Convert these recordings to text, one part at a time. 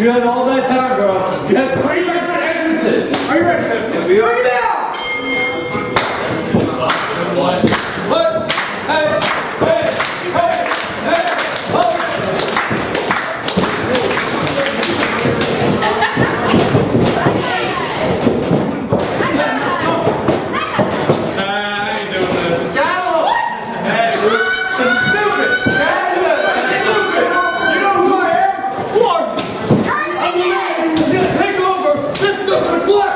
You had all that time, girl. You had 3 different entrances. Are you ready? SPO. Bring it down! What? Hey! Hey! Hey! Hey! Oh! I ain't doing this. Hey, this is stupid! Stupid! You know who I am? Florida! I'm the man who's gonna take over this stupid flag!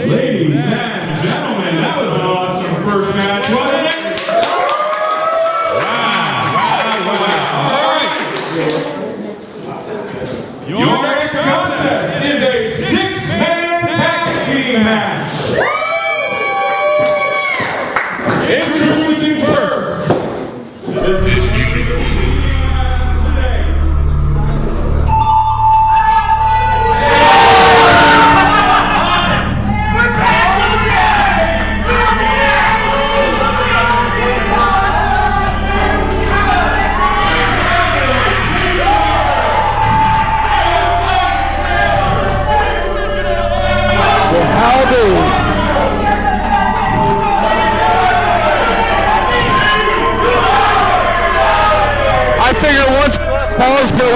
Ladies and gentlemen, that was an awesome first match, wasn't it? Wow. All right. Your next contest is a six-man tag team match. Introducing first. This is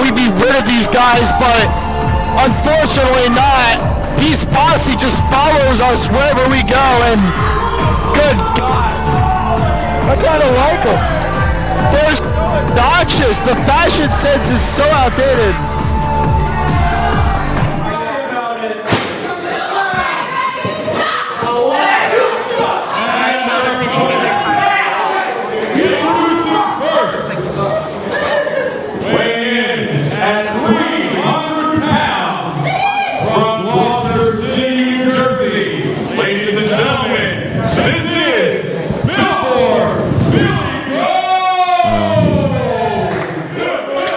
we'd be rid of these guys, but unfortunately not. Peace Posse just follows us wherever we go, and good God, I kinda like them. They're so obnoxious. The fashion sense is so outdated.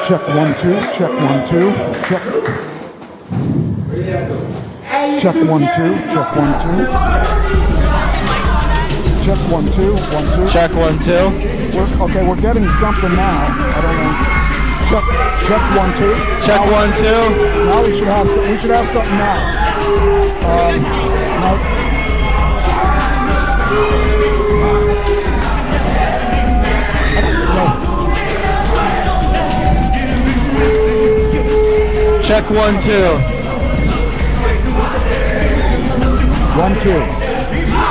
Check 1 2, check 1 2, check. Check 1 2, check 1 2. Check 1 2, 1 2. Check 1 2. Okay, we're getting something now. I don't know. Check 1 2. Check 1 2. Now we should have something now. No. Check 1 2. 1 2.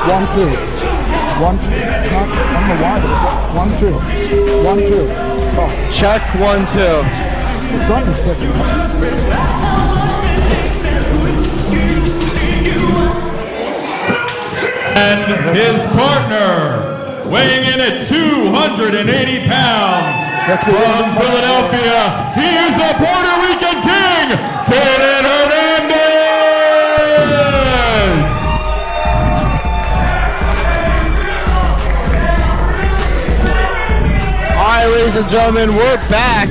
1 2. 1 2. I don't know why, but 1 2. 1 2. Oh. Check 1 2. Something's picking up. And his partner, weighing in at 280 pounds, from Philadelphia, he is the Puerto Rican King, Kenan Hernandez! All right, ladies and gentlemen, we're back.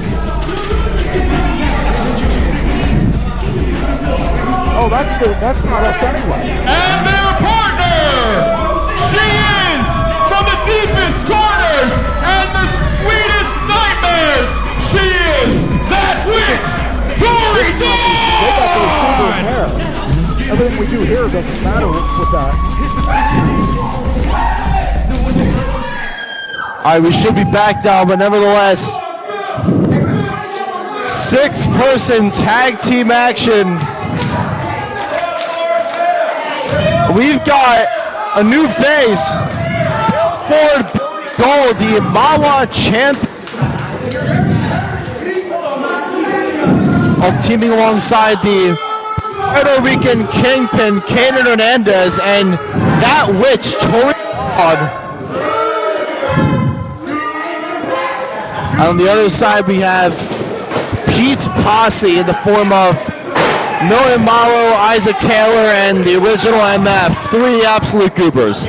Oh, that's not us anyway. And their partner, she is from the deepest corners and the sweetest nightmares. She is that witch, Tori They got those silver hair. Everything we do here doesn't matter with that. All right, we should be back now, but nevertheless, 6-person tag team action. We've got a new face, Ford Gold, the Mawa champion, teaming alongside the Puerto Rican kingpin, Kayden Hernandez, and that witch, Tori Dog. On the other side, we have Pete's posse in the form of Million Malo, Isaac Taylor, and the original MF. Three absolute goobers.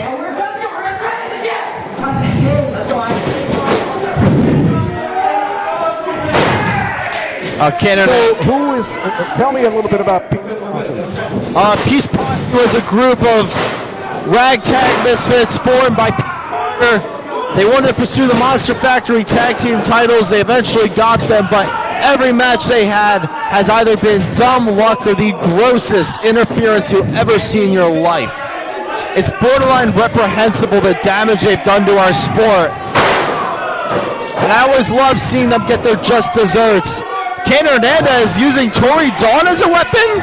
Canada. So who is? Tell me a little bit about Peace Posse. Peace Posse was a group of ragtag misfits formed by Peter. They wanted to pursue the Monster Factory tag team titles. They eventually got them, but every match they had has either been dumb luck or the grossest interference you've ever seen in your life. It's borderline reprehensible the damage they've done to our sport. And I always love seeing them get their just desserts. Kayden Hernandez using Tori Dawn as a weapon?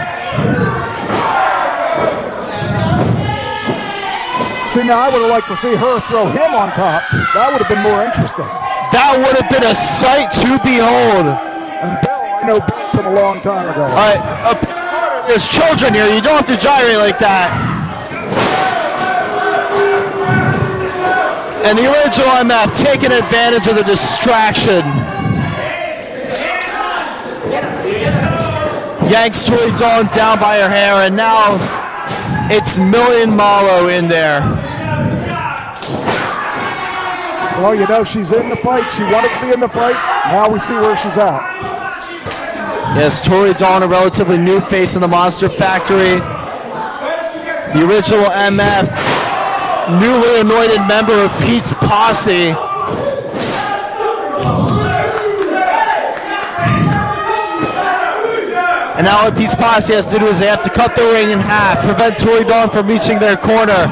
See, now I would have liked to see her throw him on top. That would have been more interesting. That would have been a sight to behold. And Bill, I know Bill from a long time ago. All right, there's children here. You don't have to gyrate like that. And the original MF taking advantage of the distraction. Yanks Tori Dawn down by her hair, and now it's Million Malo in there. Well, you know, she's in the fight. She wanted to be in the fight. Now we see where she's at. Yes, Tori Dawn, a relatively new face in the Monster Factory. The original MF, newly anointed member of Pete's posse. And now what Pete's posse has to do is they have to cut the ring in half, prevent Tori Dawn from reaching their corner.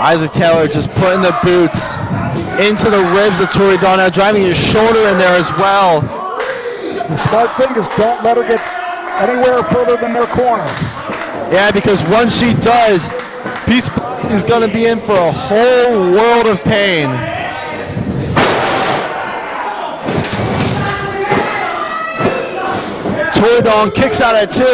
Isaac Taylor just putting the boots into the ribs of Tori Dawn, now driving his shoulder in there as well. The smart thing is don't let her get anywhere further than their corner. Yeah, because once she does, Pete's is going to be in for a whole world of pain. Tori Dawn kicks out at 2.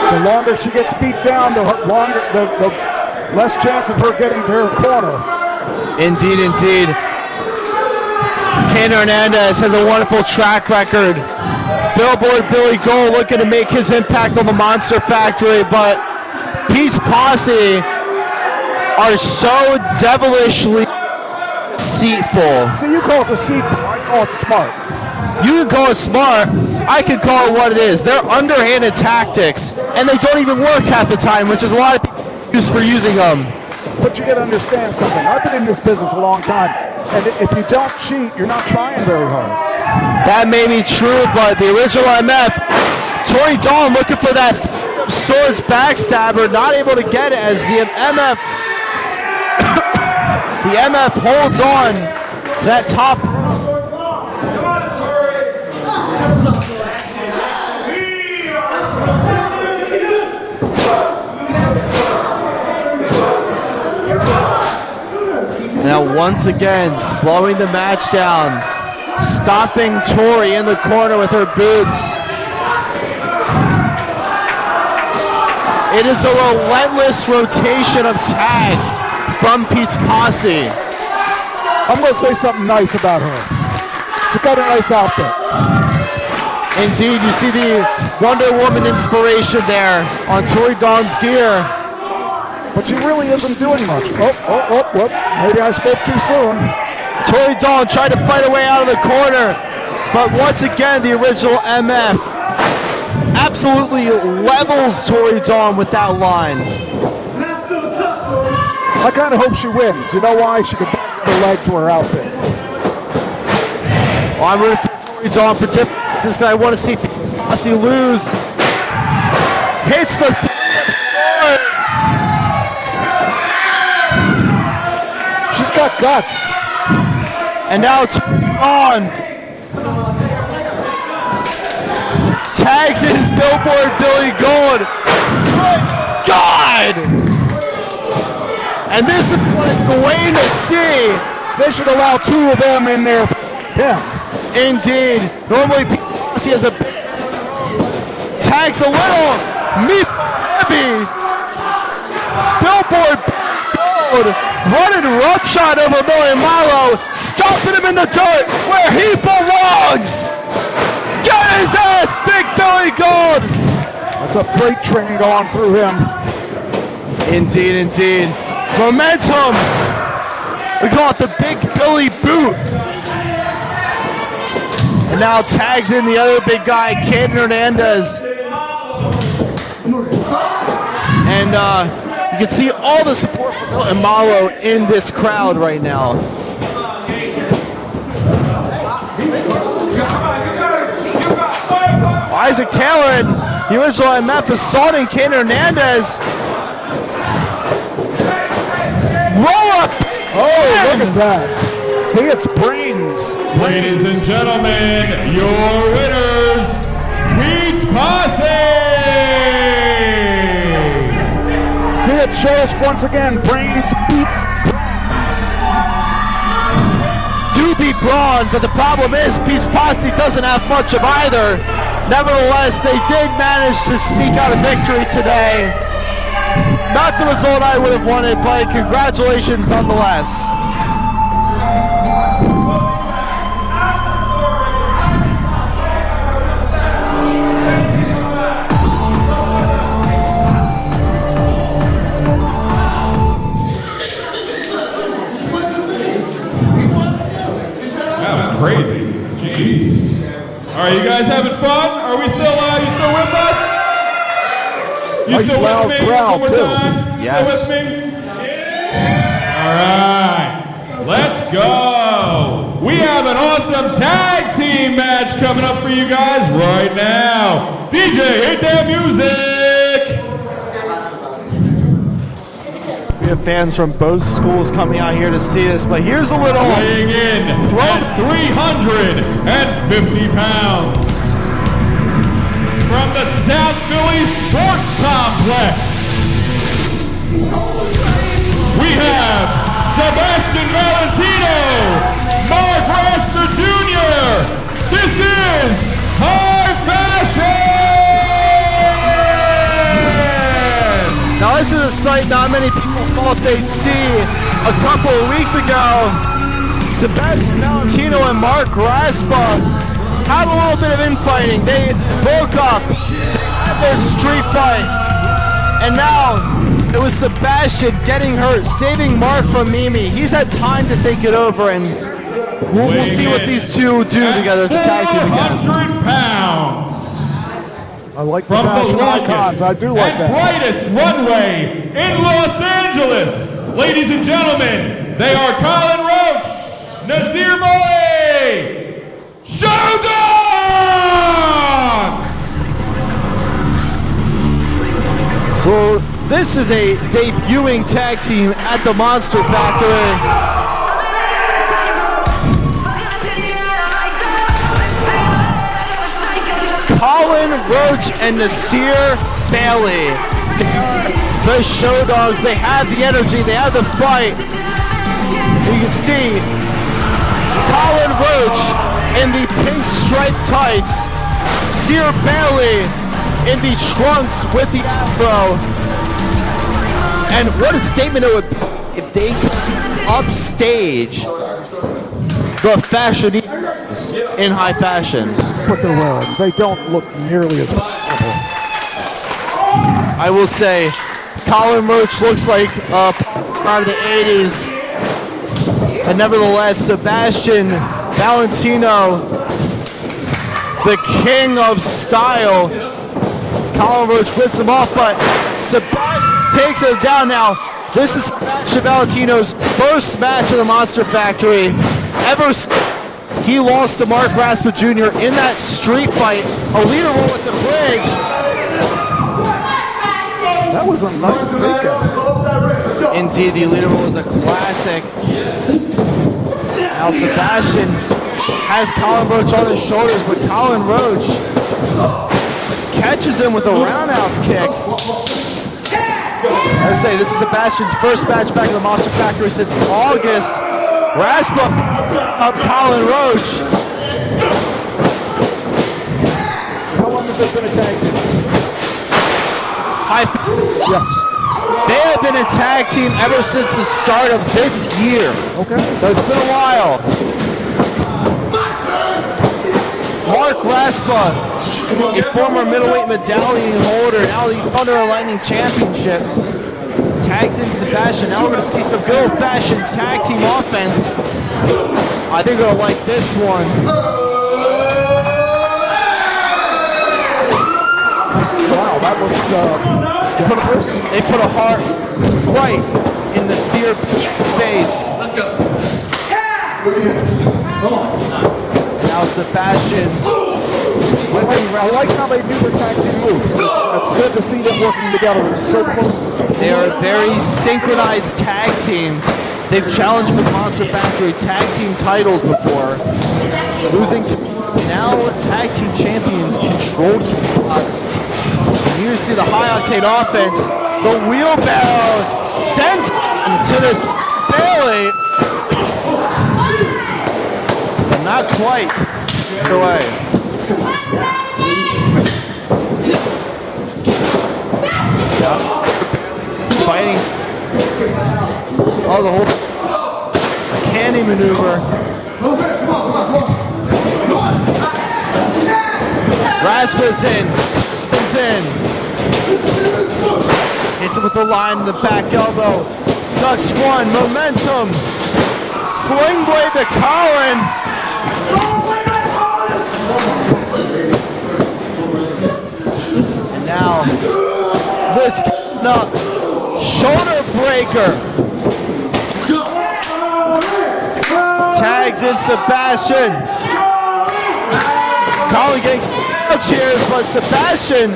The longer she gets beat down, the less chance of her getting to her corner. Indeed, indeed. Kayden Hernandez has a wonderful track record. Billboard Billy Gold looking to make his impact on the Monster Factory, but Pete's posse are so devilishly deceitful. See, you call it deceitful, I call it smart. You can call it smart, I can call it what it is. They're underhanded tactics, and they don't even work half the time, which is a lot of people use for using them. But you gotta understand something. I've been in this business a long time, and if you don't cheat, you're not trying very hard. That may be true, but the original MF, Tori Dawn looking for that swords backstabber, not able to get it as the MF the MF holds on to that top. Now once again, slowing the match down, stopping Tori in the corner with her boots. It is a relentless rotation of tags from Pete's posse. I'm going to say something nice about her. She's got a nice outfit. Indeed, you see the Wonder Woman inspiration there on Tori Dawn's gear. But she really isn't doing much. Whoop. Maybe I spoke too soon. Tori Dawn tried to fight her way out of the corner, but once again, the original MF absolutely levels Tori Dawn with that line. I kind of hope she wins. You know why? She could back the leg to her outfit. Well, I'm rooting for Tori Dawn for different reasons. I want to see Posse lose. Hits the sword. She's got guts. And now Tori Dawn tags in Billboard Billy Gold. Good God! And this is what I'm waiting to see. They should allow 2 of them in there. Yeah. Indeed. Normally, he has a tags a little meat heavy. Billboard Gold running roughshod over Billy Malo, stopping him in the dirt where he belongs. Get his ass, Big Billy Gold. That's a freight train going through him. Indeed, indeed. Momentum. We call it the Big Billy Boot. And now tags in the other big guy, Ken Hernandez. And you can see all the support for Bill and Malo in this crowd right now. Isaac Taylor, the original MF, assaulting Ken Hernandez. Roll up! Oh, look at that. See, it's brains. Ladies and gentlemen, your winners, Pete's Posse! See, it shows once again, brains beats. Do beat Braun, but the problem is Pete's Posse doesn't have much of either. Nevertheless, they did manage to sneak out a victory today. Not the result I would have wanted, but congratulations nonetheless. That was crazy. Jeez. All right, you guys having fun? Are we still, you still with us? You Nice still loud with me? crowd, One more too. time? You Yes. Still with me? All right, let's go. We have an awesome tag team match coming up for you guys right now. DJ, hit that music. We have fans from both schools coming out here to see this, but here's a little Weighing in at 350 pounds. From the South Philly Sports Complex, we have Sebastian Valentino, Mark Rasper Jr. This is High Fashion! Now this is a sight not many people thought they'd see a couple of weeks ago. Sebastian Valentino and Mark Raspa had a little bit of infighting. They broke up, had their street fight, and now it was Sebastian getting hurt, saving Mark from Mimi. He's had time to think it over, and we'll see what these two do together as a tag team again. 400 pounds. I like the From the fashion icons. longest I do like and that. brightest runway in Los Angeles. Ladies and gentlemen, they are Colin Roach, Nazir Moe, Shadow Dogs! So this is a debuting tag team at the Monster Factory. Colin Roach and Nasir Bailey. The Show Dogs, they have the energy, they have the fight. You can see Colin Roach in the pink striped tights. Nasir Bailey in the trunks with the afro. And what a statement it would be if they could upstage the fashionistas in high fashion. What they're wearing. They don't look nearly as comfortable. I will say, Colin Roach looks like a star of the 80s. But nevertheless, Sebastian Valentino, the king of style, as Colin Roach whips him off, but Sebastian takes him down now. This is Sebastian Valentino's first match in the Monster Factory ever since he lost to Mark Raspa Jr. in that street fight, a leader roll at the bridge. That was a nice takeout. Indeed, the leader roll is a classic. Now Sebastian has Colin Roach on his shoulders, but Colin Roach catches him with a roundhouse kick. I say this is Sebastian's first match back in the Monster Factory since August. Raspa up Colin Roach. How long has it been a tag team? Yes. They have been a tag team ever since the start of this year. Okay. So it's been a while. Mark Raspa, a former middleweight medallion holder, now the Thunder and Lightning Championship, tags in Sebastian. Now we're going to see some good old-fashioned tag team offense. I think we're going to like this one. Wow, that looks They put a heart right in the Seer face. Let's go. Now Sebastian. I like how they do their tag team moves. It's good to see them working together so closely. They are a very synchronized tag team. They've challenged for the Monster Factory tag team titles before, losing to now tag team champions Controlled Chaos. Here you see the high octane offense. The wheelbarrow sent to this belly, but not quite. Either way. Fighting. Oh, the whole candy maneuver. Raspa's in. It's in. Hits him with the line in the back elbow. Ducks one. Momentum. Sling blade to Colin. And now this shoulder breaker. Tags in Sebastian. Colin getting cheers, but Sebastian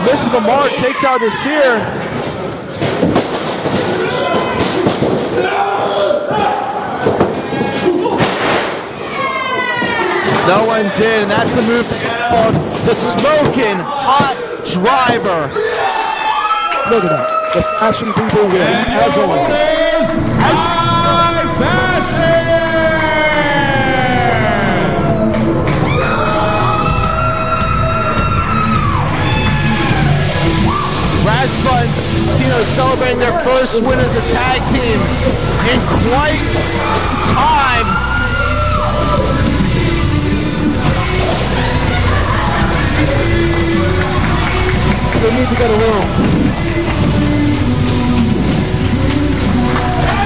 misses the mark, takes out his Seer. No one did, and that's the move called the smoking hot driver. Look at that. The fashion people win, as always. Raspa and Tino celebrating their first win as a tag team in quite some time. They need to get a room.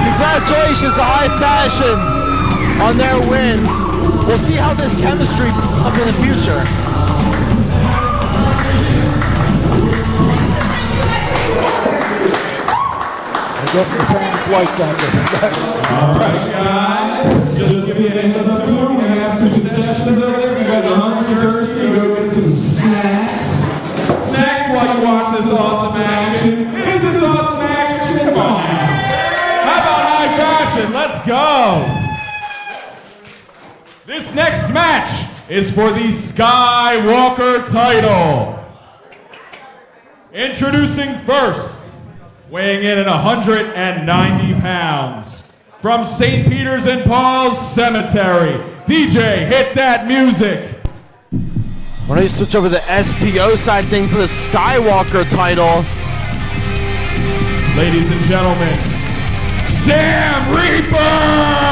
Congratulations to High Fashion on their win. We'll see how this chemistry comes in the future. I guess the fans like that. Alright guys, just give me a hands up to them. We have some concessions over there. If you guys are hungry first, you go get some snacks. Snacks while you watch this awesome action. Is this awesome action? Come on now. How about high fashion? Let's go. This next match is for the Skywalker title. Introducing first, weighing in at 190 pounds, from St. Peter's and Paul's Cemetery, DJ, hit that music. Why don't you switch over to the SPO side of things for the Skywalker title. Ladies and gentlemen, Sam Reaper!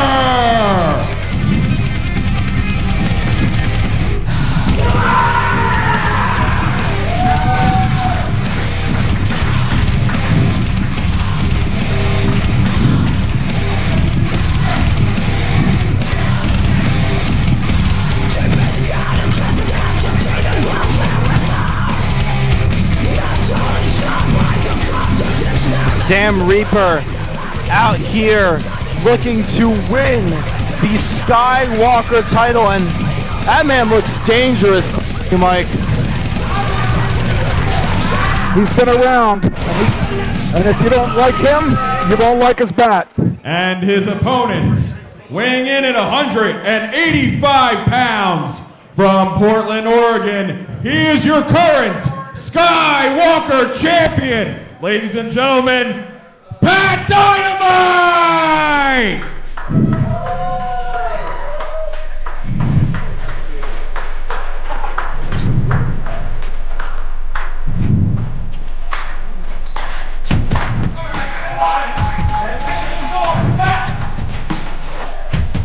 Sam Reaper out here looking to win the Skywalker title, and that man looks dangerous, Mike. He's been around, and if you don't like him, you won't like his bat. And his opponent, weighing in at 185 pounds, from Portland, Oregon, he is your current Skywalker champion. Ladies and gentlemen, Pat Dynamite!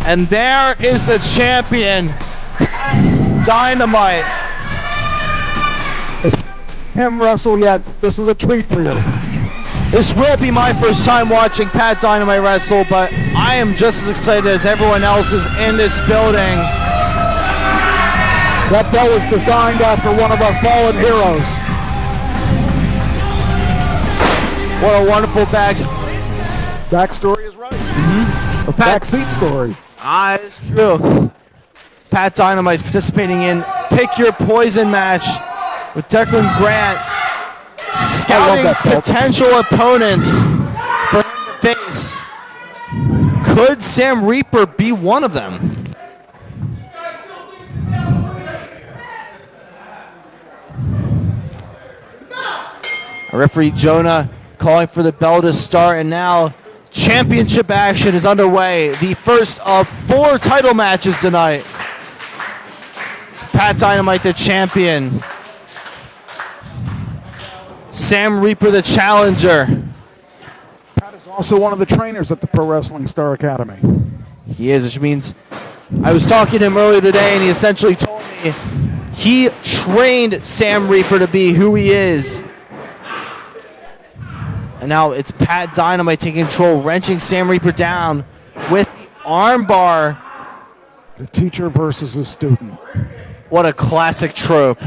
And there is the champion, Dynamite. Him wrestle yet, this is a treat for you. This will be my first time watching Pat Dynamite wrestle, but I am just as excited as everyone else is in this building. That belt was designed after one of our fallen heroes. What a wonderful Backstory is right. A backseat story. It's true. Pat Dynamite's participating in Pick Your Poison match with Declan Grant, scouting potential opponents for him to face. Could Sam Reaper be one of them? Referee Jonah calling for the bell to start, and now championship action is underway. The first of 4 title matches tonight. Pat Dynamite, the champion. Sam Reaper, the challenger. Pat is also one of the trainers at the Pro Wrestling Star Academy. He is, which means I was talking to him earlier today, and he essentially told me he trained Sam Reaper to be who he is. And now it's Pat Dynamite taking control, wrenching Sam Reaper down with the armbar. The teacher versus the student. What a classic trope.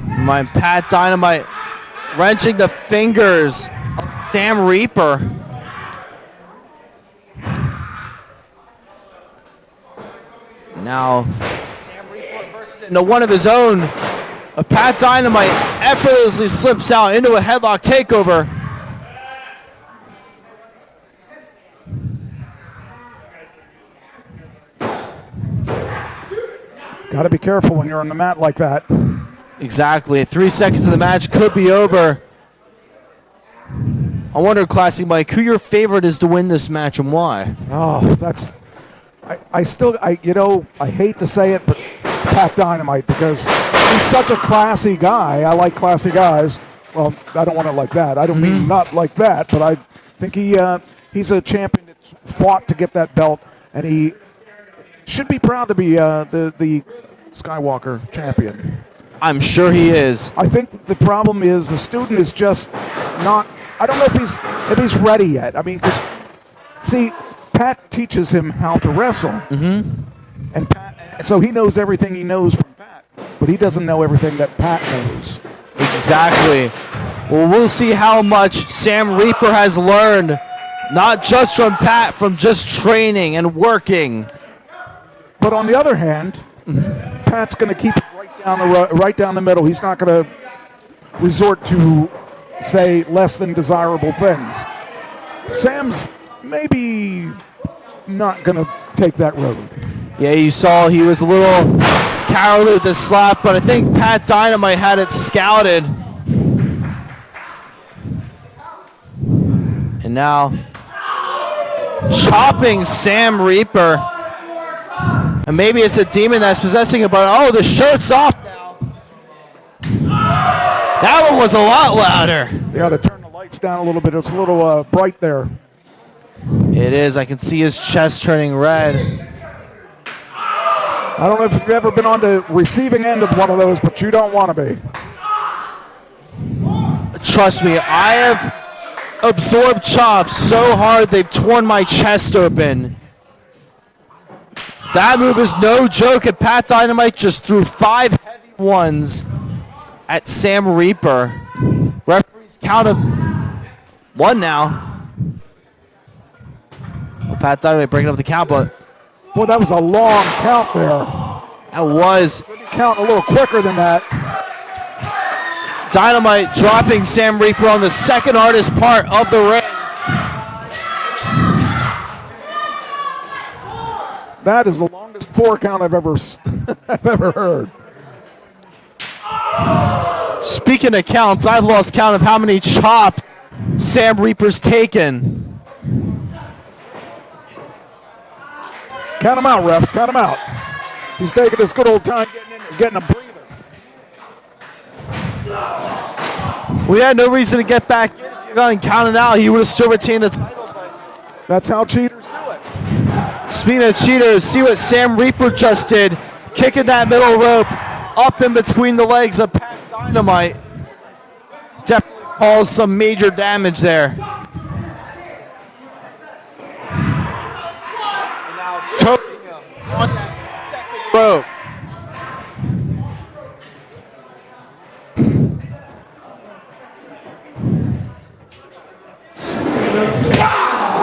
My Pat Dynamite wrenching the fingers of Sam Reaper. Now, Sam Reaper versus into one of his own. A Pat Dynamite effortlessly slips out into a headlock takeover. Got to be careful when you're on the mat like that. Exactly. 3 seconds of the match could be over. I wonder, Classic Mike, who your favorite is to win this match and why? Oh, that's... I hate to say it, but it's Pat Dynamite because he's such a classy guy. I like classy guys. Well, I don't want it like that. I don't mean not like that, but I think he's a champion that fought to get that belt, and he should be proud to be the Skywalker champion. I'm sure he is. I think the problem is the student is just not. I don't know if he's ready yet. I mean, 'cause, see, Pat teaches him how to wrestle, and so he knows everything he knows from Pat, but he doesn't know everything that Pat knows. Exactly. Well, we'll see how much Sam Reaper has learned, not just from Pat, from just training and working. But on the other hand, Pat's going to keep it right down the middle. He's not going to resort to, say, less than desirable things. Sam's maybe not going to take that road. Yeah, you saw he was a little cowardly with the slap, but I think Pat Dynamite had it scouted. And now, chopping Sam Reaper. And maybe it's a demon that's possessing him, but oh, the shirt's off now. That one was a lot louder. They ought to turn the lights down a little bit. It's a little bright there. It is. I can see his chest turning red. I don't know if you've ever been on the receiving end of one of those, but you don't want to be. Trust me, I have absorbed chops so hard they've torn my chest open. That move is no joke, and Pat Dynamite just threw 5 heavy ones at Sam Reaper. Referee's count of 1 now. Well, Pat Dynamite breaking up the count, but Boy, that was a long count there. that was Count a little quicker than that. Dynamite dropping Sam Reaper on the second hardest part of the ring. That is the longest 4 count I've ever I've ever heard. Speaking of counts, I've lost count of how many chops Sam Reaper's taken. Count him out, ref. Count him out. He's taking his good old time getting a breather. We had no reason to get back in. If you're going to count it out, he would have still retained the title. That's how cheaters do it. Speaking of cheaters, see what Sam Reaper just did. Kicking that middle rope up in between the legs of Pat Dynamite. Definitely caused some major damage there. And now choking him on that second rope.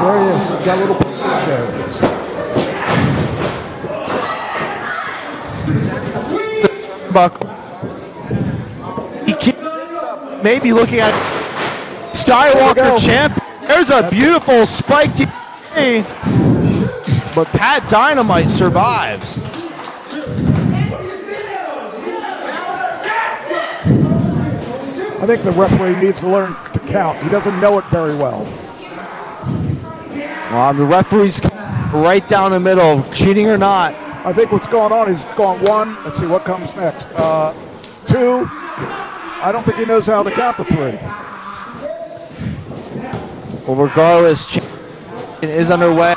There he is. Got a little push there. Buckle. He keeps this up. Maybe looking at Skywalker champ. There's a beautiful spike TP, but Pat Dynamite survives. I think the referee needs to learn to count. He doesn't know it very well. The referee's right down the middle, cheating or not. I think what's going on is going 1. Let's see what comes next. 2. I don't think he knows how to count to 3. Well, regardless, champion is underway.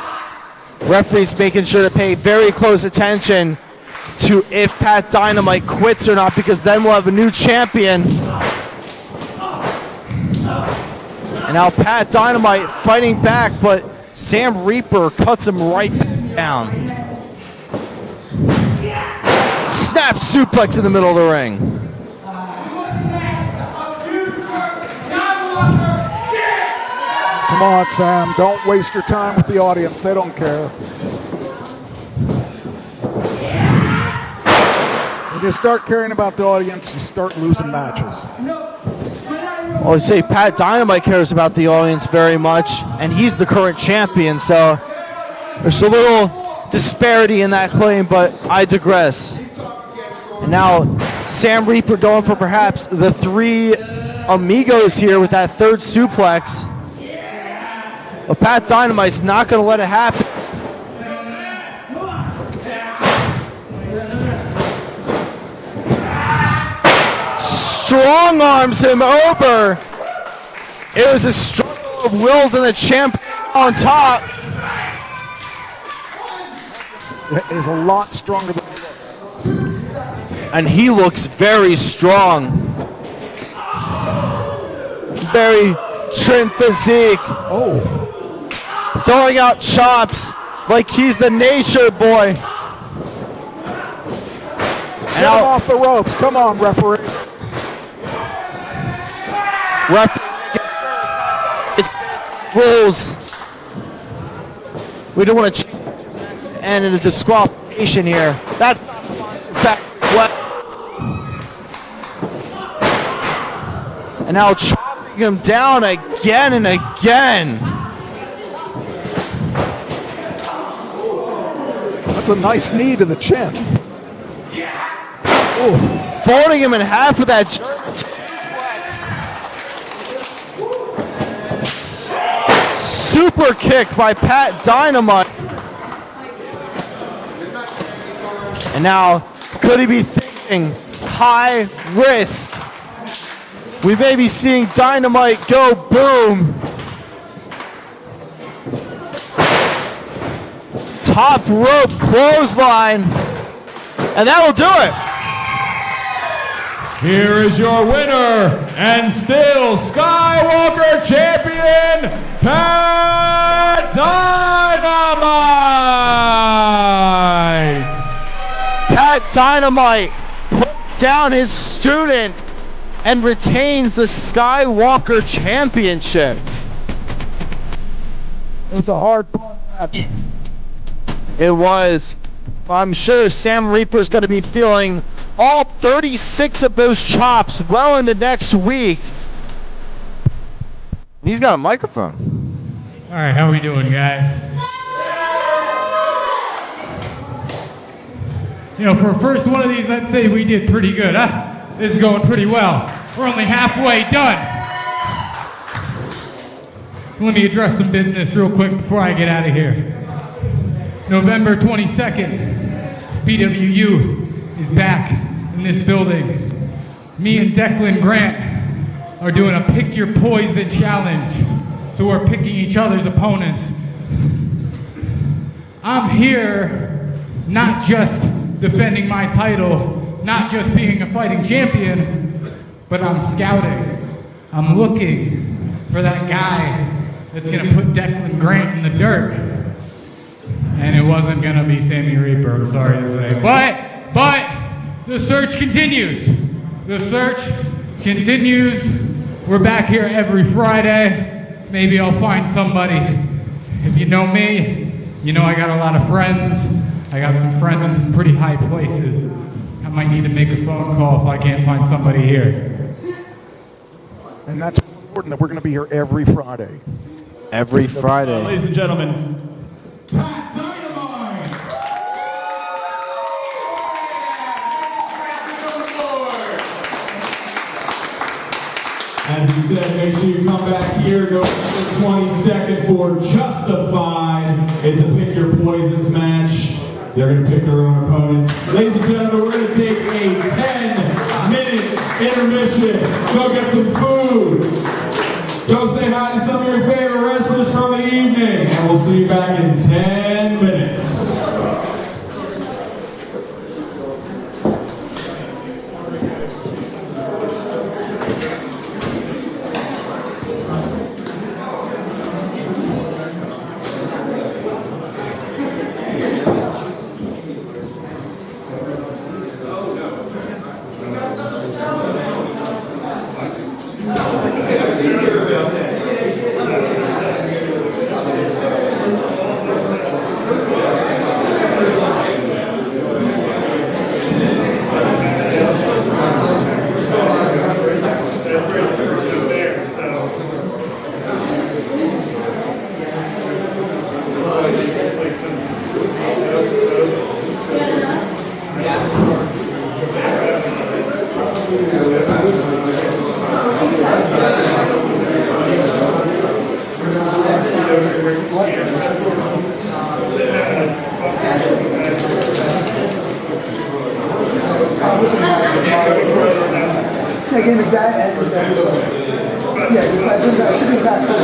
Referee's making sure to pay very close attention to if Pat Dynamite quits or not, because then we'll have a new champion. And now Pat Dynamite fighting back, but Sam Reaper cuts him right down. Snap suplex in the middle of the ring. Come on, Sam. Don't waste your time with the audience. They don't care. When you start caring about the audience, you start losing matches. Well, I say Pat Dynamite cares about the audience very much, and he's the current champion, so there's a little disparity in that claim, but I digress. And now Sam Reaper going for perhaps the 3 amigos here with that third suplex. But Pat Dynamite's not going to let it happen. Strong arms him over. It was a struggle of wills and the champ on top. Is a lot stronger than he looks. And he looks very strong. Very trim physique. Oh. Throwing out chops like he's the nature boy. Get him off the ropes. Come on, referee. Rules. We don't want to change and in a disqualification here. That's not the fact. What? And now chopping him down again and again. That's a nice knee to the chin. Ooh. Folding him in half with that German. Super kick by Pat Dynamite. And now, could he be thinking high risk? We may be seeing Dynamite go boom. Top rope clothesline. And that will do it. Here is your winner and still Skywalker champion, Pat Dynamite! Pat Dynamite put down his student and retains the Skywalker championship. It's a hard match. It was. I'm sure Sam Reaper's going to be feeling all 36 of those chops well into next week. He's got a microphone. All right, how we doing, guys? You know, for a first one of these, let's say we did pretty good, huh? This is going pretty well. We're only halfway done. Let me address some business real quick before I get out of here. November 22nd, BWU is back in this building. Me and Declan Grant are doing a pick your poison challenge. So we're picking each other's opponents. I'm here not just defending my title, not just being a fighting champion, but I'm scouting. I'm looking for that guy that's gonna put Declan Grant in the dirt. And it wasn't gonna be Sammy Reaper, I'm sorry to say. But the search continues. The search continues. We're back here every Friday. Maybe I'll find somebody. If you know me, you know I got a lot of friends. I got some friends in some pretty high places. I might need to make a phone call if I can't find somebody here. And that's important that we're going to be here every Friday. Every Friday. Ladies and gentlemen, Pat Dynamite! As he said, make sure you come back here, go for 22nd for Justified. It's a pick your poisons match. They're going to pick their own opponents. Ladies and gentlemen, we're going to take a 10-minute intermission. Go get some food. Go say hi to some of your favorite wrestlers from the evening. And we'll see you back in 10 minutes. Again, is that and yeah, it should be back soon.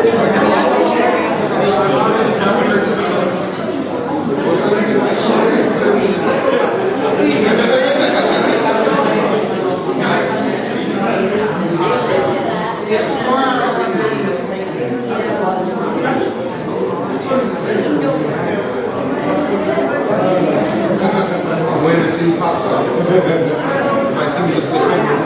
When the scene pops up, I see you slip.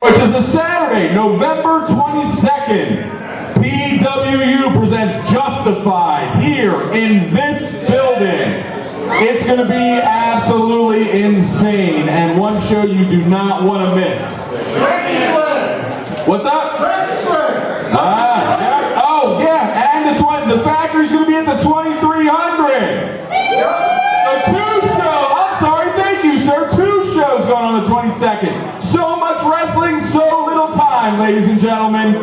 which is a Saturday, November 22nd. PWU presents Justified here in this building. It's going to be absolutely insane, and one show you do not want to miss. What's up? Oh yeah, and the factory's going to be at the 2300. So 2 shows. I'm sorry, thank you, sir. 2 shows going on the 22nd. So much wrestling, so little time, ladies and gentlemen.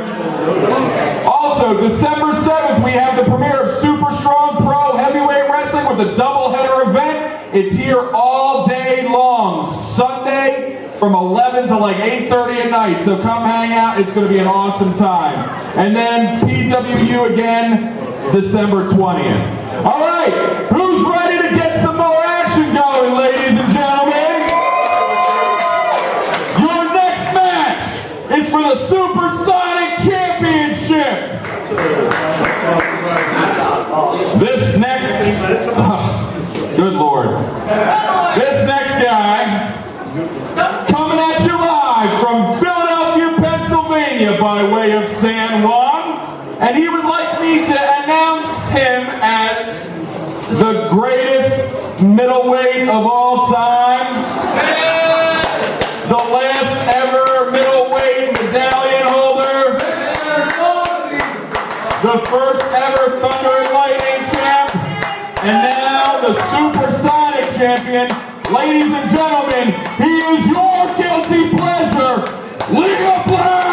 Also, December 7th, we have the premiere of Super Strong Pro Heavyweight Wrestling with a doubleheader event. It's here all day long, Sunday from 11 to like 8:30 at night. So come hang out. It's going to be an awesome time. And then PWU again, December 20th. All right, who's ready to get some more action going, ladies and gentlemen? Your next match is for the Supersonic Championship. This next, good Lord. This next guy, coming at you live from Philadelphia, Pennsylvania by way of San Juan, and he would like me to announce him as the greatest middleweight of all time, the last ever middleweight medallion holder, the first ever Thunder and Lightning champ, and now the Supersonic champion. Ladies and gentlemen, he is your guilty pleasure, Leah Black!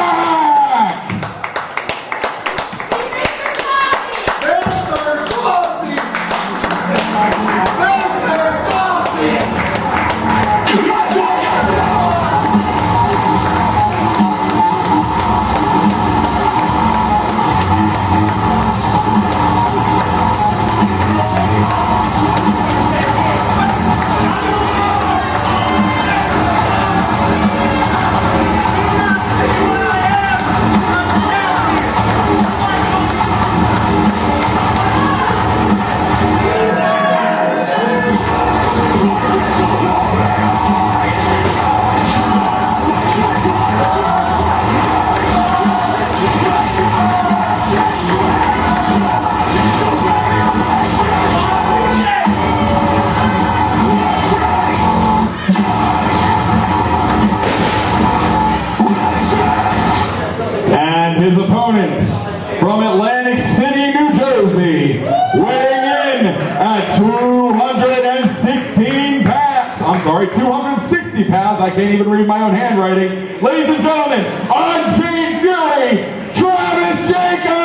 His opponents from Atlantic City, New Jersey, weighing in at 216 pounds. I'm sorry, 260 pounds. I can't even read my own handwriting. Ladies and gentlemen, Unchained Fury, Travis Jacobs!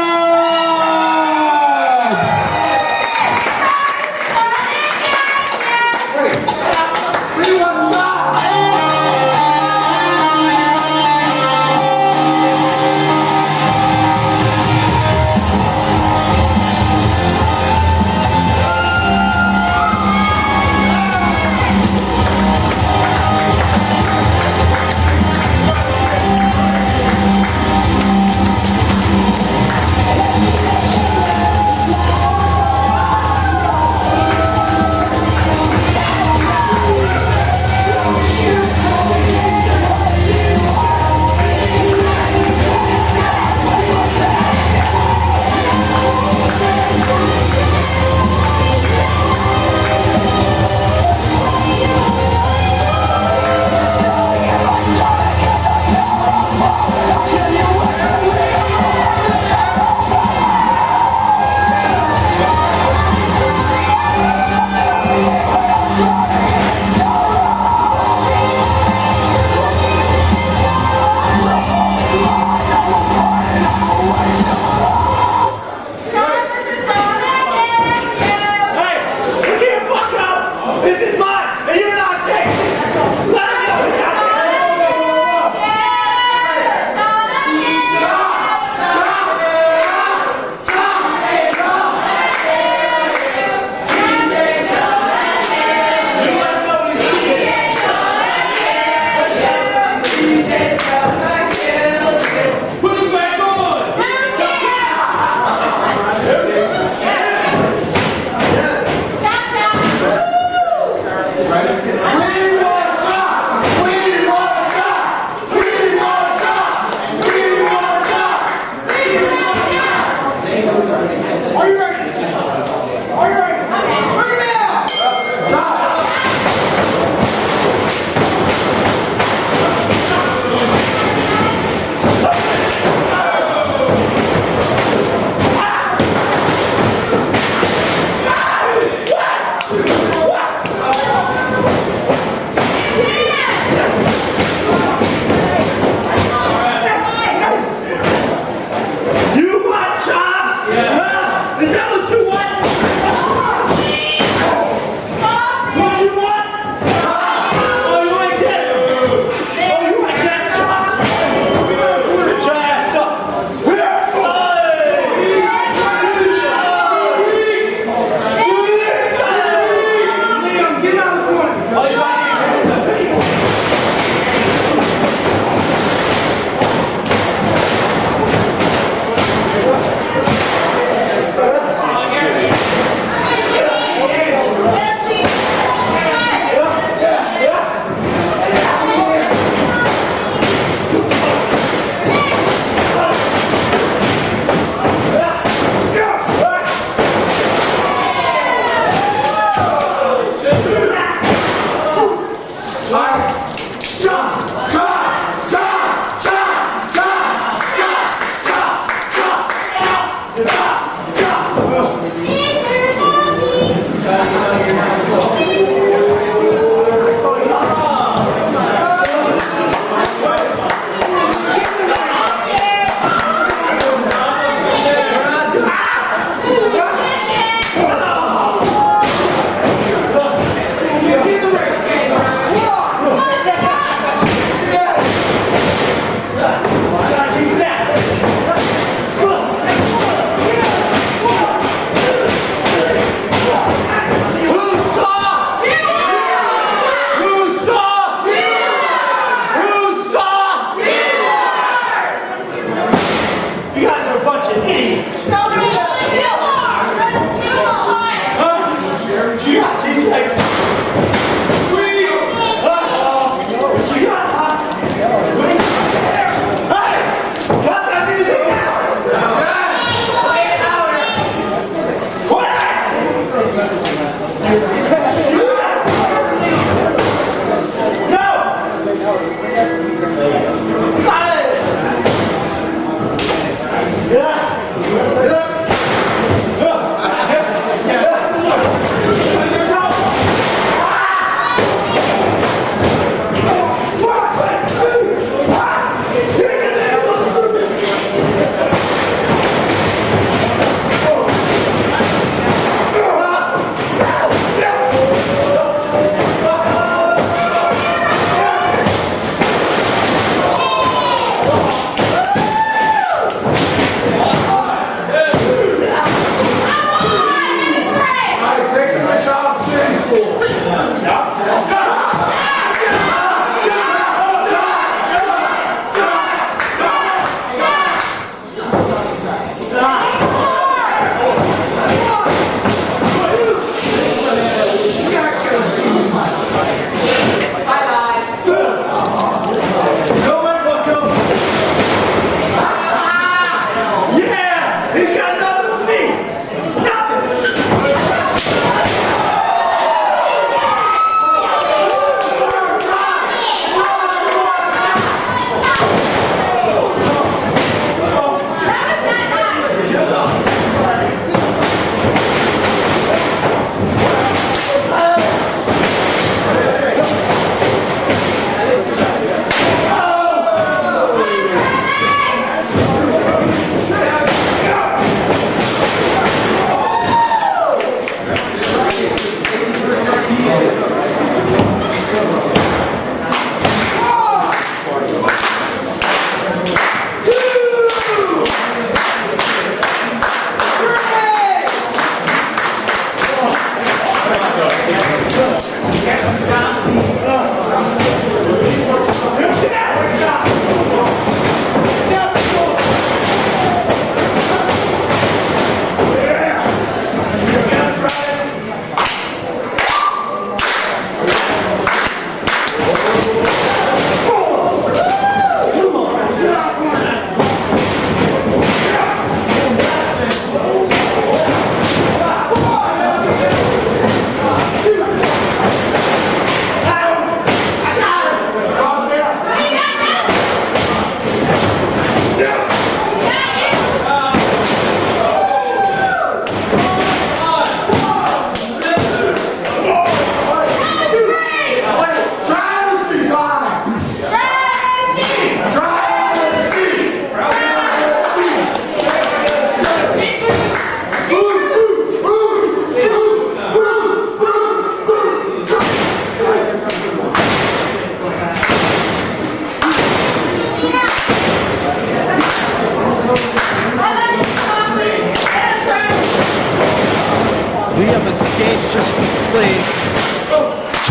just quickly.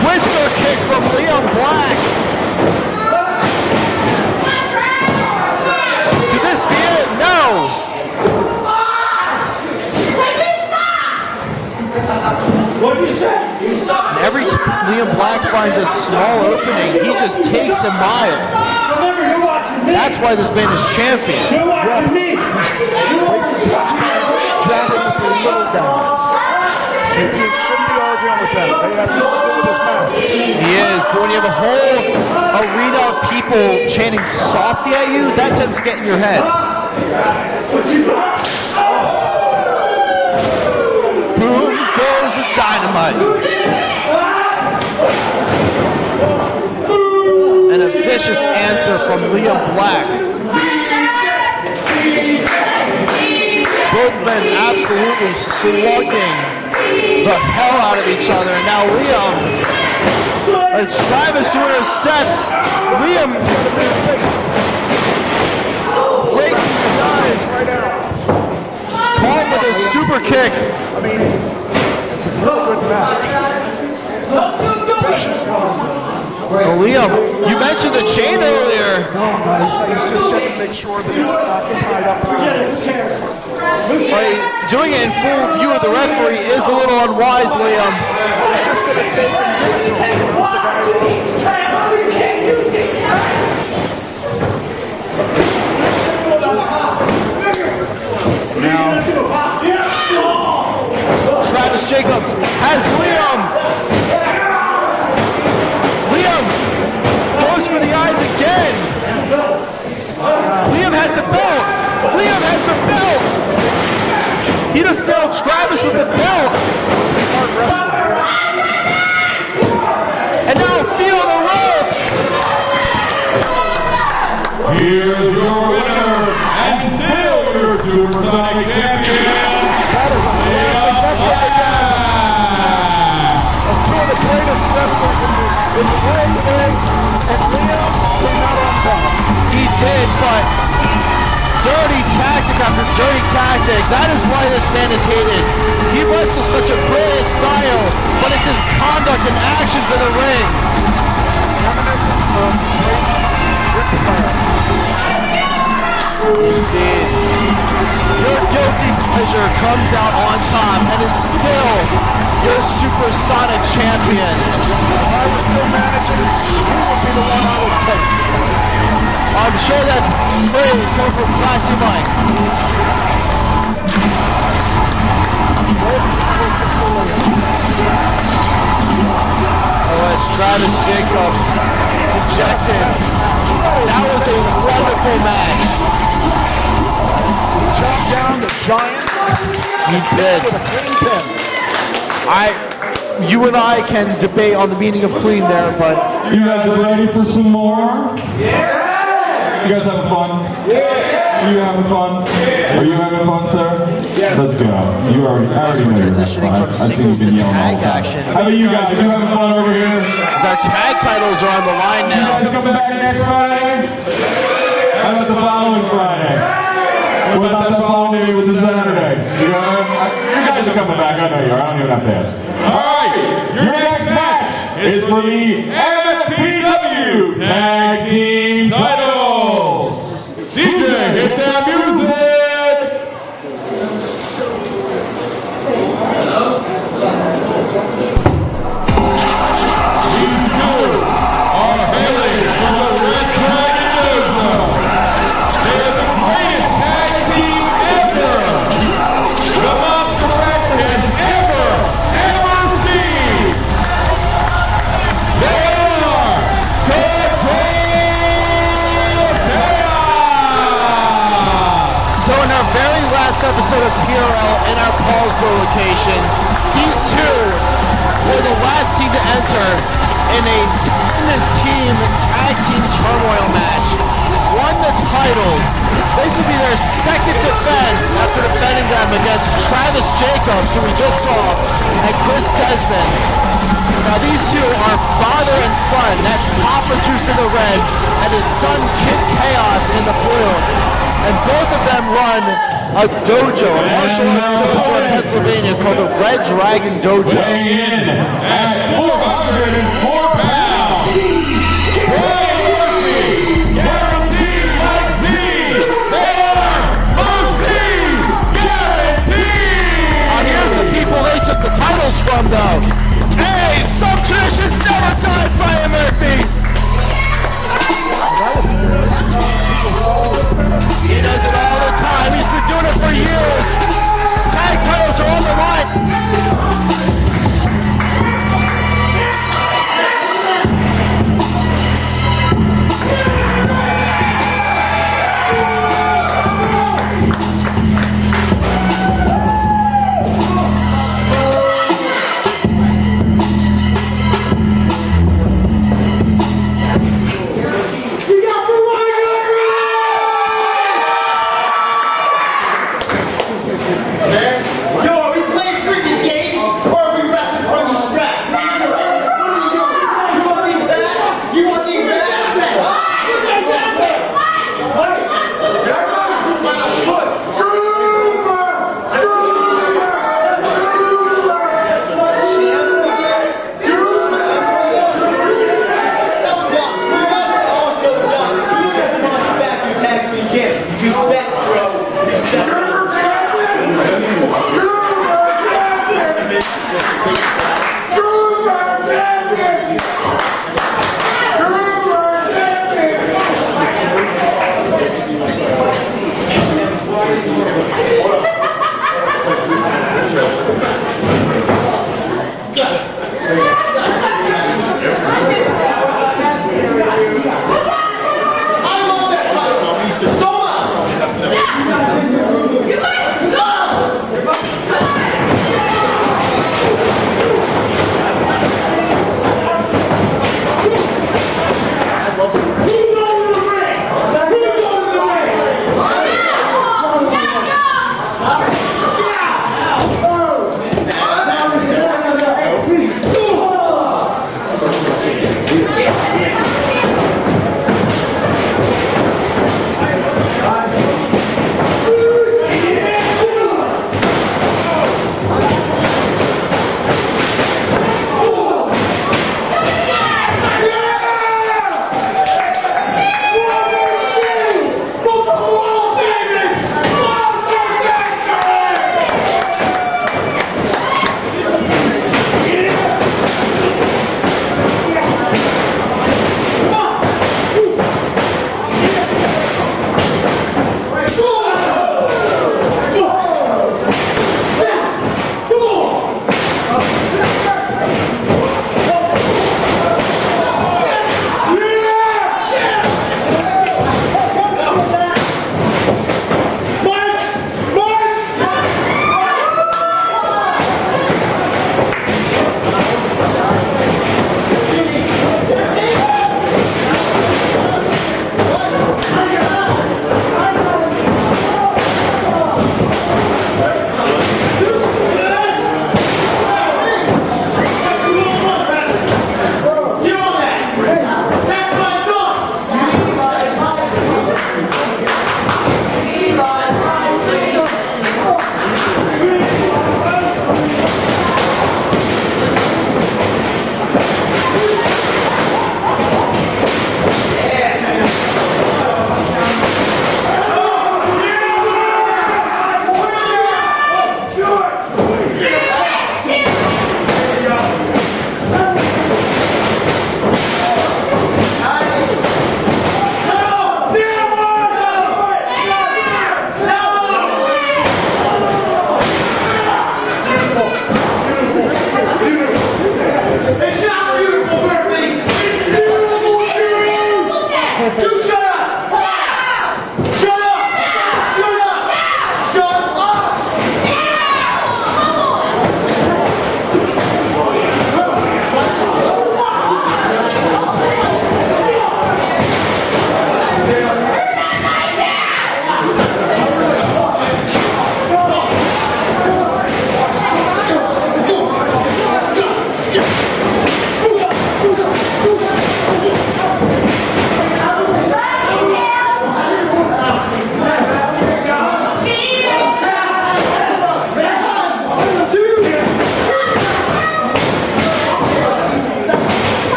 Twister kick from Leon Black. Could this be it? No. What'd you say? And every time Leon Black finds a small opening, he just takes a mile. Remember, you're watching me. That's why this man is champion. You're watching me. Jabbing with the little guys. Shouldn't be arguing dealing with that. They have nothing to do with this match. He is, but when you have a whole arena of people chanting softy at you, that tends to get in your head. Boom goes the dynamite. And a vicious answer from Liam Black. Both men absolutely slugging the hell out of each other. And now Liam, as Travis who intercepts, Liam is going to be the face. Breaking his eyes. Right out. Caught with a super kick. I mean, it's a really good match. Oh, Liam, you mentioned the chain earlier. No, he's just checking to make sure that it's not tied up. Right, doing it in full view of the referee is a little unwise, Liam. He's just going to take and give it to him. You know, the guy lost his chain. Now, Travis Jacobs has Liam. Liam goes for the eyes again. Liam has the belt. Liam has the belt. He just nailed Travis with the belt. Smart wrestling. And now feet on the ropes. Here's your winner, and still your Supersonic champion. That is a classic. That's what they got. Of two of the greatest wrestlers in the world today, and Liam came out on top. He did, but dirty tactic after dirty tactic. That is why this man is hated. He wrestles such a brilliant style, but it's his conduct and actions in the ring. Reminiscent of great Ric Flair. Indeed. Your guilty pleasure comes out on top and is still your Supersonic champion. If I was still managing, he would be the one I would take. I'm sure that's praise coming from Classy Mike. Oh, it's Travis Jacobs, dejected. That was a wonderful match. Chopped down the giant. He did. With a clean pin. You and I can debate on the meaning of clean there, but You guys are ready for some more? Yeah! You guys having fun? Yeah! Are you having fun? Are you having fun, sir? Yeah. Let's go. I already know you're having transitioning fun. from I've seen singles you to been yelling all tag the time. action. How about you guys? Are you having fun over here? as our tag titles are on the line You guys now. come back next Friday? How about the following Friday? What about the following day, which is Saturday? You guys are coming back. I know you are. I don't even have to ask. All right. Your next match is for the MFPW Tag Team Titles. DJ, hit that music. These two are hailing from the Red Dragon Dojo. They are the greatest tag team ever. The Monster Factory has ever seen. They are Control Chaos. So in our very last episode of TRL in our Paulsboro location, these two were the last team to enter in a team tag team turmoil match. Won the titles. This will be their second defense after defending them against Travis Jacobs, who we just saw, and Chris Desmond. Now these two are father and son. That's Papa Juice in the red and his son Kid Chaos in the blue. And both of them run a dojo, a martial arts dojo in Pennsylvania called the Red Dragon Dojo. Weighing in at 404 pounds. Brian Murphy, guaranteed like Z. They are OC guaranteed. Here's the people they took the titles from, though. Hey, some traditions never die, Brian Murphy. He does it all the time. He's been doing it for years. Tag titles are on the line.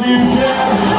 you, champs.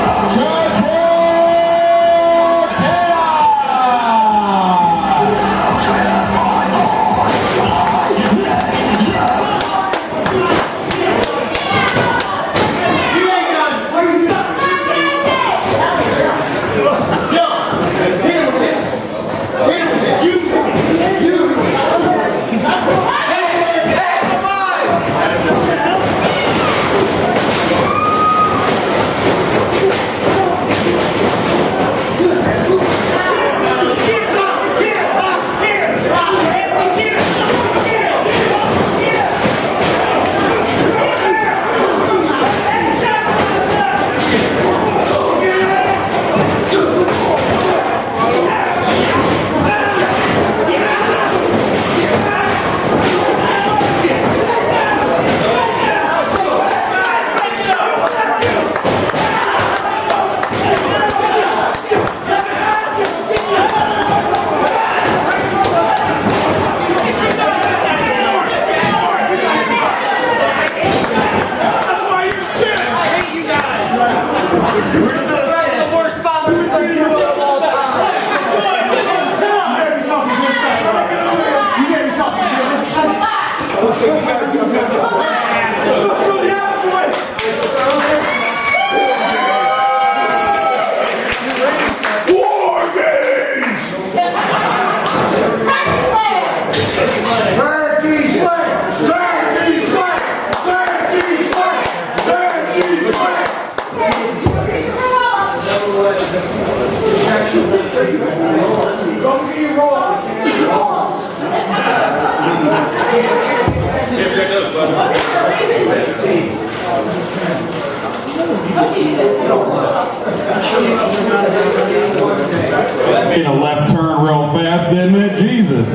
Made a left turn real fast, didn't it? Jesus.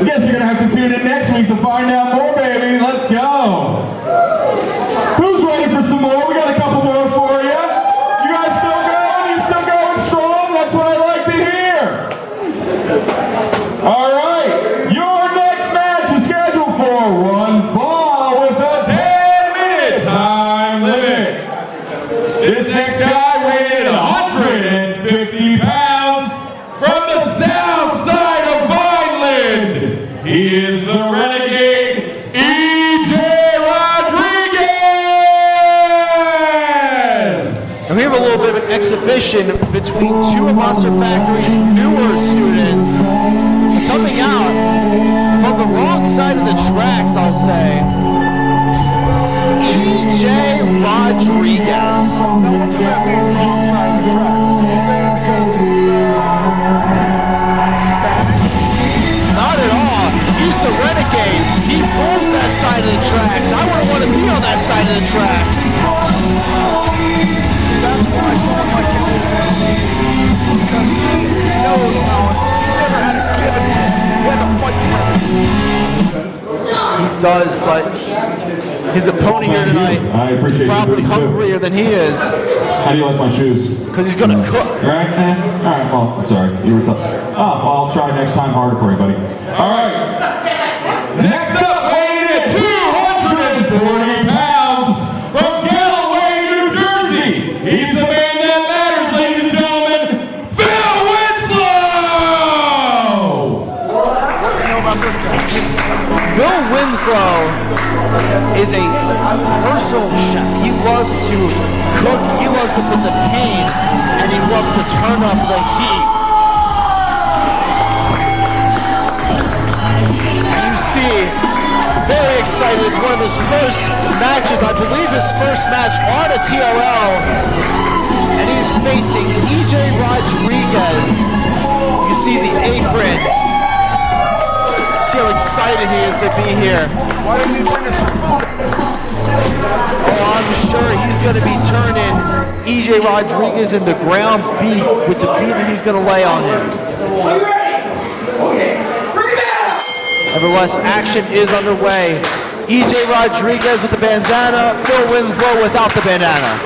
Guess you're gonna have to tune in next week to find out more, baby. Let's go. Who's ready for some more? We got a couple more for you. You guys still going? You still going strong? That's what I like to hear. All right. Your next match is scheduled for one fall with a 10-minute time limit. This next guy weighed 150 pounds from the south side of Vineland. He is the renegade EJ Rodriguez. And we have a little bit of an exhibition between two of Monster Factory's newer students coming out from the wrong side of the tracks, I'll say. EJ Rodriguez. Now, what does that mean, wrong side of the tracks? Are you saying because he's Spanish? Not at all. He's the renegade. He pulls that side of the tracks. I wouldn't want to be on that side of the tracks. See, that's why someone like him will succeed. Because he knows how he never had to give it to him. He had to fight for it. He does, but his opponent here tonight is probably hungrier than he is. How do you like my shoes? Because he's going to cook. Right? All right, well, I'm sorry. You were tough. Oh, well, I'll try next time harder for you, buddy. All right. Next up, weighing in at 240 pounds from Galloway, New Jersey. He's the man that matters, ladies and gentlemen, Phil Winslow. What do you know about this guy? Phil Winslow is a personal chef. He loves to cook, he loves to put the pain, and he loves to turn up the heat. And you see, very excited. It's one of his first matches, I believe his first match on a TRL. And he's facing EJ Rodriguez. You see the apron. See how excited he is to be here. Why didn't he bring us some food? Oh, I'm sure he's going to be turning EJ Rodriguez into ground beef with the beating he's going to lay on him. Are you ready? Okay. Bring it out! Nevertheless, action is underway. EJ Rodriguez with the bandana, Phil Winslow without the bandana.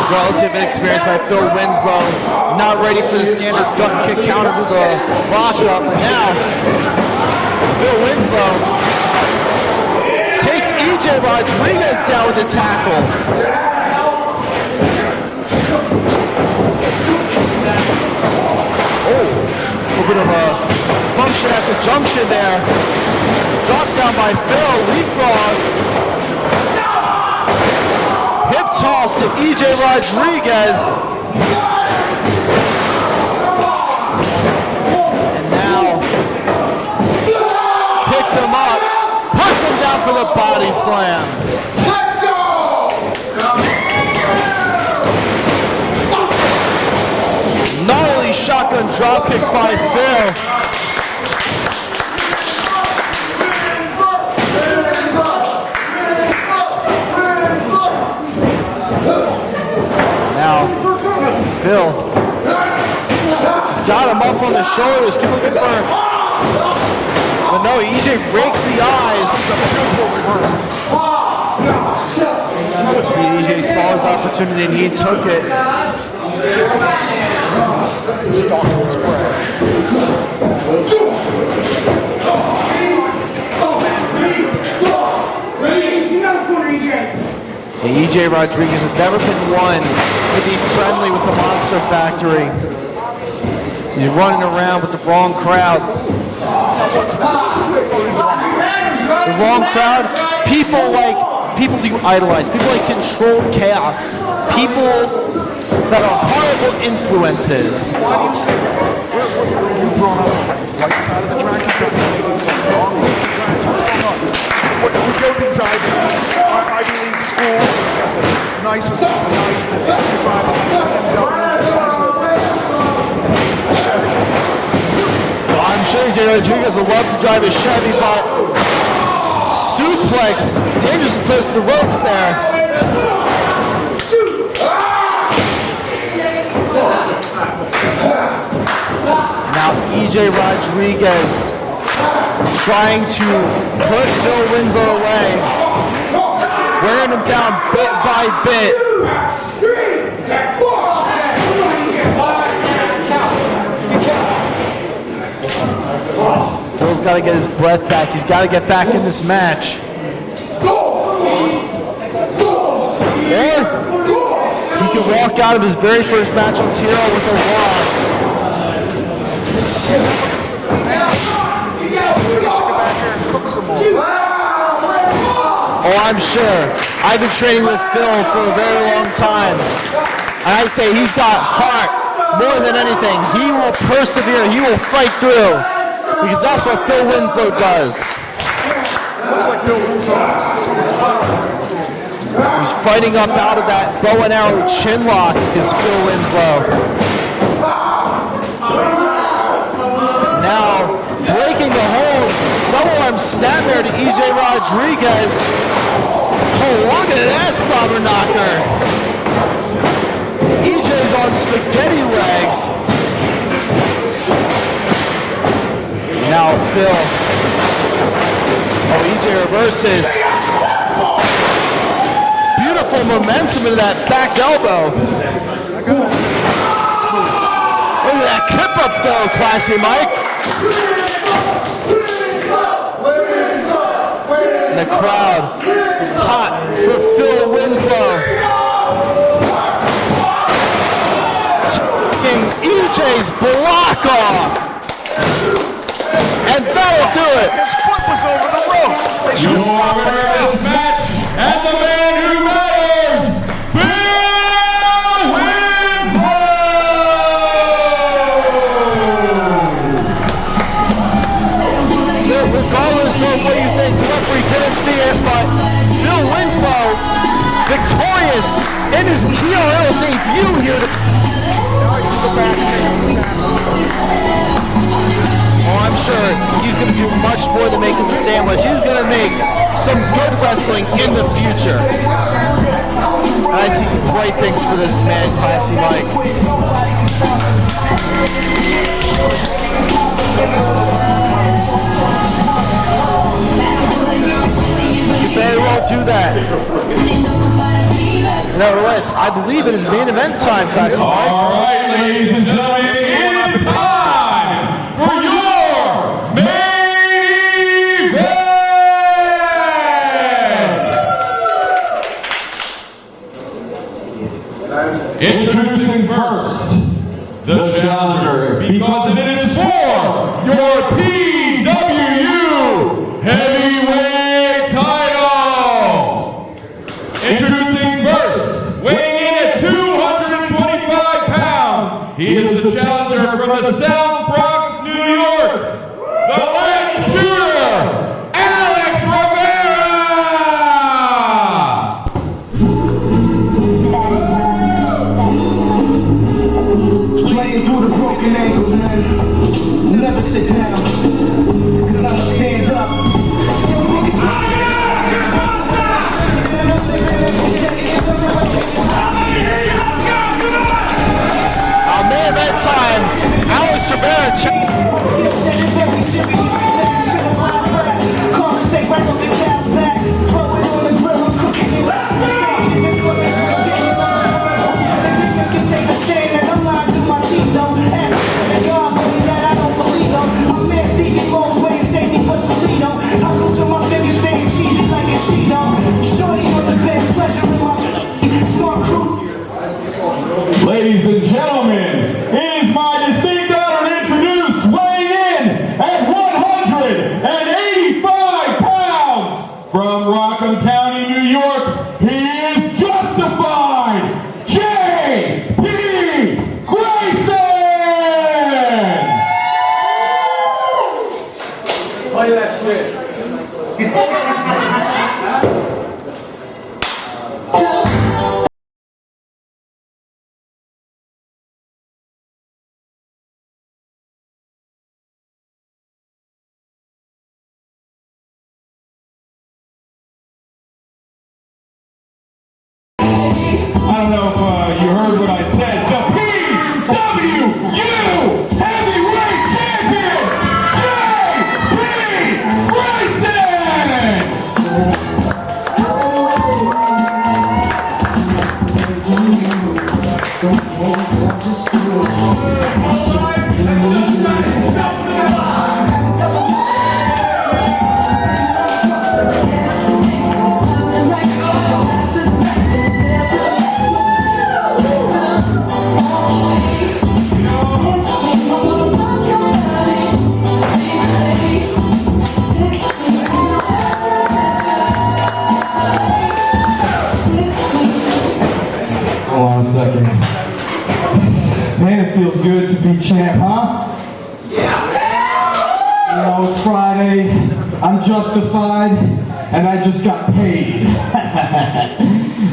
Go relative inexperience by Phil Winslow, not ready for the standard gut kick counter to the lockup. And now, Phil Winslow takes EJ Rodriguez down with a tackle. Oh, a little bit of a function at the junction there. Dropped down by Phil, leapfrog. Hip toss to EJ Rodriguez. And now picks him up, puts him down for the body slam. Let's go! Gnarly shotgun dropkick by Phil. Now, Phil has got him up on the shoulders, looking for. But no, EJ breaks the eyes. It's a beautiful reversal. EJ saw his opportunity and he took it. Stalking his way. EJ Rodriguez has never been one to be friendly with the Monster Factory. He's running around with the wrong crowd. The wrong crowd? People you idolize, people like Controlled Chaos, people that are horrible influences. Why do you say that? You brought up the right side of the track. You tried to say he was on the wrong side of the track. We go to these Ivy League schools and we got the nicest of the nice that you drive in these BMWs. Chevy. Well, I'm sure EJ Rodriguez would love to drive a Chevy, but suplex, dangerously close to the ropes there. Now EJ Rodriguez trying to put Phil Winslow away, wearing him down bit by bit. Phil's got to get his breath back. He's got to get back in this match. And he can walk out of his very first match on TRL with a loss. Oh, I'm sure. I've been training with Phil for a very long time. And I say he's got heart more than anything. He will persevere. He will fight through. Because that's what Phil Winslow does. Looks like Phil Winslow. He's fighting up out of that bow and arrow chin lock is Phil Winslow. Now, breaking the hold, double arm snapmare to EJ Rodriguez. Oh, look at that slobber knocker. EJ's on spaghetti legs. Now Phil. Oh, EJ reverses. Beautiful momentum into that back elbow. Look at that kip up though, Classy Mike. The crowd hot for Phil Winslow. Taking EJ's block off. And that'll do it. His foot was over the rope. They should have stopped Winner of this match, and the man who matters, Phil Winslow! Regardless of what you think, the referee didn't see it, but Phil Winslow victorious in his TRL debut here. Now he can go back and make us a sandwich. Oh, I'm sure he's going to do much more than make us a sandwich. He's going to make some good wrestling in the future. And I see bright things for this man, Classy Mike. You very well do that. You know, TRL, I believe it is main event time, classic. All right, ladies and gentlemen, it is time for your main event. Introducing first, the challenger, because it is for your PWU Heavyweight title. Introducing first, weighing in at 225 pounds, he is the challenger from the South Bronx, New York, the Latin shooter, Alex Rivera. Playing through the broken ankles, man. Never sit down, 'cause I stand up. Main event time, Alex Rivera. Ladies and gentlemen, it is my distinct honor to introduce, weighing in at 185 pounds, from Rockland County, New York, he is Justified, J.P. Grayson! Play that shit. I don't know if you heard what I said. The PWU Heavyweight Champion, J.P. Grayson! Hold on a second. Man, it feels good to be champ, huh? Yeah. You know, it's Friday, I'm justified, and I just got paid.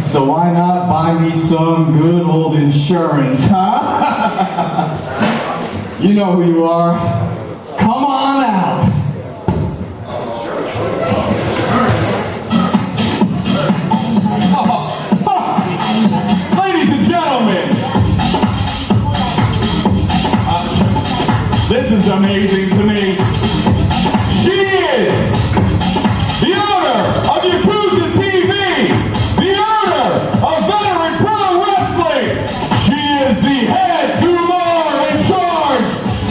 So why not buy me some good old insurance, huh? You know who you are. Come on out. Ladies and gentlemen, this is amazing to me. She is the owner of Yakuza TV, the owner of Veteran Pro Wrestling. She is the head Kumar in charge.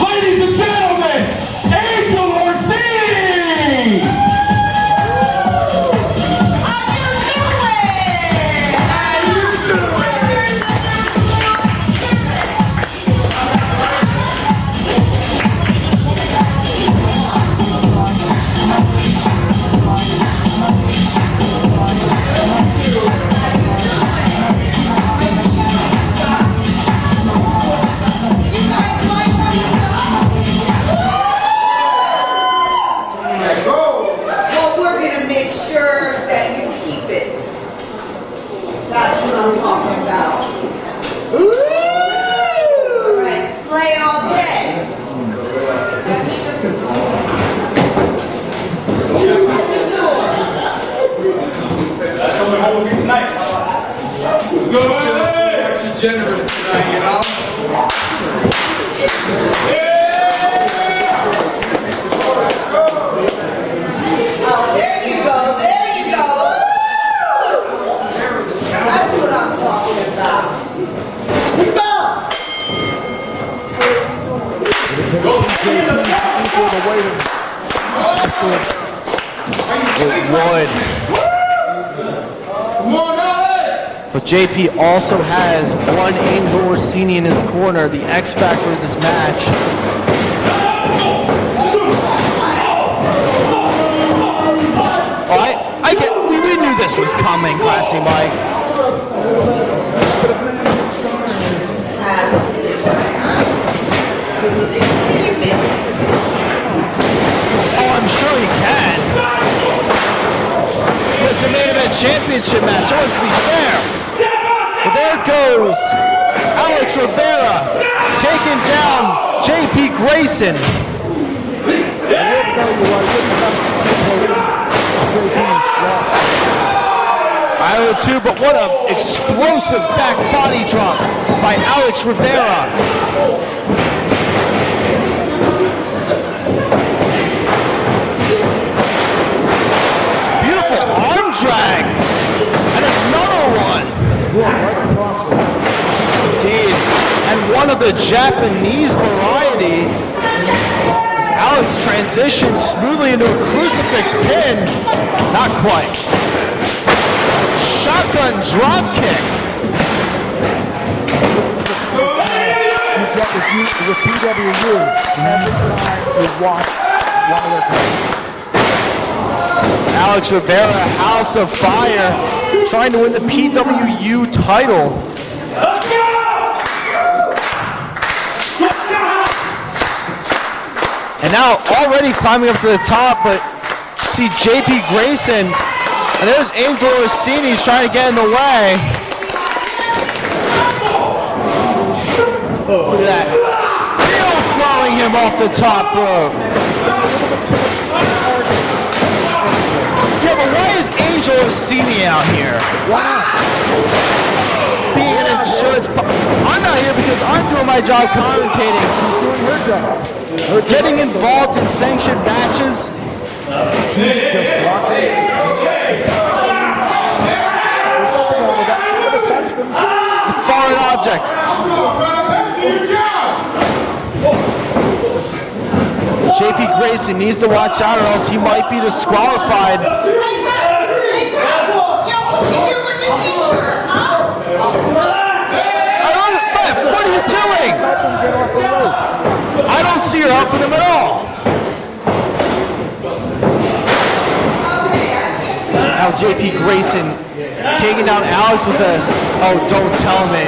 Ladies and gentlemen, Angel Orsini. equal the weight of It would. But JP also has one Angel Orsini in his corner, the X factor in this match. We knew this was coming, Classy Mike. Oh, I'm sure he can. It's a main event championship match. I want it to be fair. But there goes Alex Rivera taking down JP Grayson. I would too, but what an explosive back body drop by Alex Rivera. Beautiful arm drag. And another one. Indeed. And one of the Japanese variety. As Alex transitions smoothly into a crucifix pin. Not quite. Shotgun drop kick. With PWU, every time you watch one of their games. Alex Rivera, House of Fire, trying to win the PWU title. And now already climbing up to the top, but see JP Grayson, and there's Angel Orsini trying to get in the way. Look at that. Still throwing him off the top rope. Yeah, but why is Angel Orsini out here? Being an insurance... I'm not here because I'm doing my job commentating. Doing her job. Getting involved in sanctioned matches. She's just blocking. It's a foreign object. JP Grayson needs to watch out or else he might be disqualified. What are you doing? I don't see her helping him at all. Now JP Grayson taking down Alex with a, oh, don't tell me.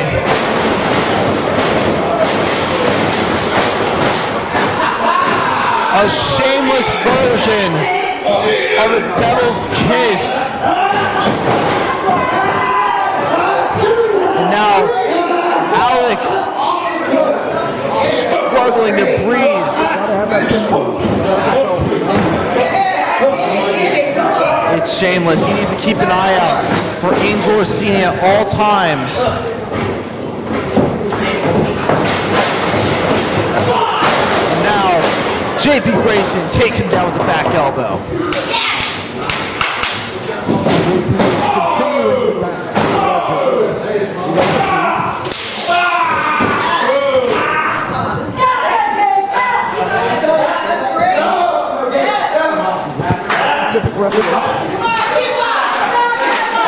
A shameless version of a devil's kiss. And now Alex struggling to breathe. It's shameless. He needs to keep an eye out for Angel Orsini at all times. And now JP Grayson takes him down with the back elbow.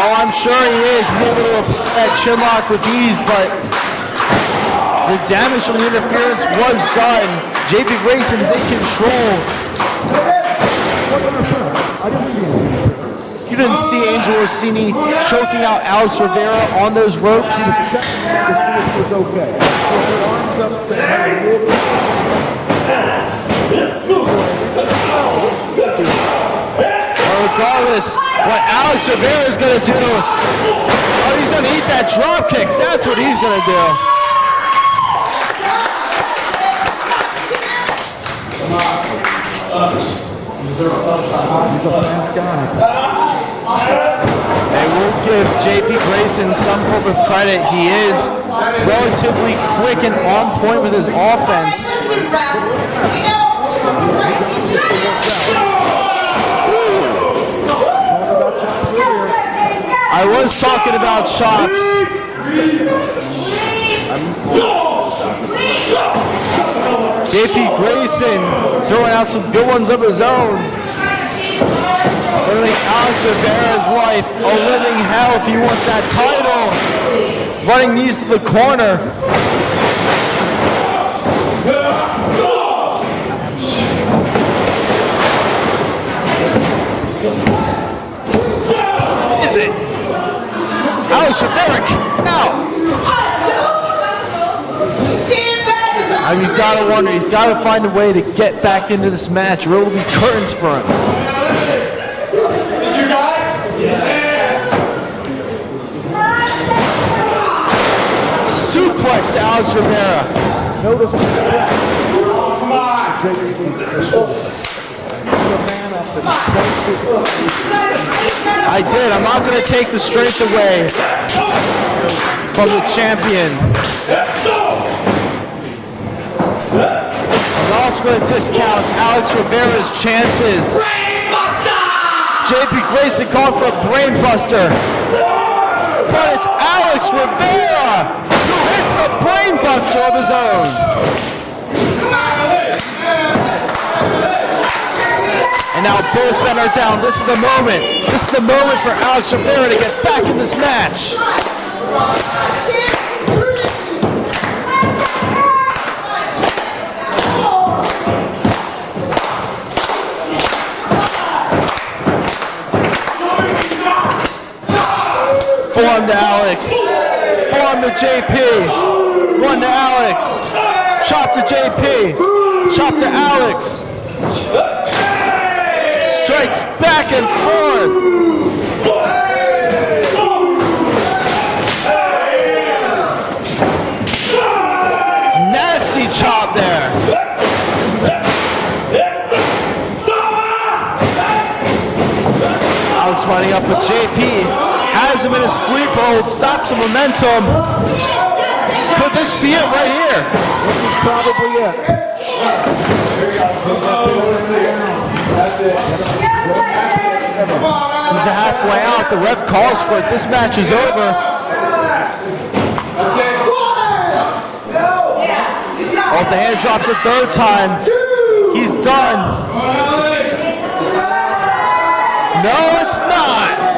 Oh, I'm sure he is. He's able to apply that chin lock with ease, but the damage from the interference was done. JP Grayson is in control. I didn't see anything. You didn't see Angel Orsini choking out Alex Rivera on those ropes? To see if he was okay. With her arms up saying, hey, regardless, what Alex Rivera is going to do, oh, he's going to eat that drop kick. That's what he's going to do. he's a fast guy. They will give JP Grayson some form of credit. He is relatively quick and on point with his offense. I was talking about chops. JP Grayson throwing out some good ones of his own. Literally Alex Rivera's life a living hell if he wants that title. Running these to the corner. Is it? Alex Rivera out. He's got to wonder. He's got to find a way to get back into this match, or it will be curtains for him. Is your guy? Suplex to Alex Rivera. Notice the stretch. Come on. I did. I'm not going to take the strength away from the champion. I'm also going to discount Alex Rivera's chances. JP Grayson calling for a brain buster. But it's Alex Rivera who hits the brain buster of his own. And now both men are down. This is the moment. This is the moment for Alex Rivera to get back in this match. Forearm to Alex. Forearm to JP. One to Alex. Chop to JP. Chop to Alex. Strikes back and forth. Nasty chop there. Alex winding up with JP. Has him in a sleep hold. Stops the momentum. Could this be it right here? This is probably it. He's halfway out. The ref calls for it. This match is over. Oh, if the hand drops a third time, he's done. No, it's not.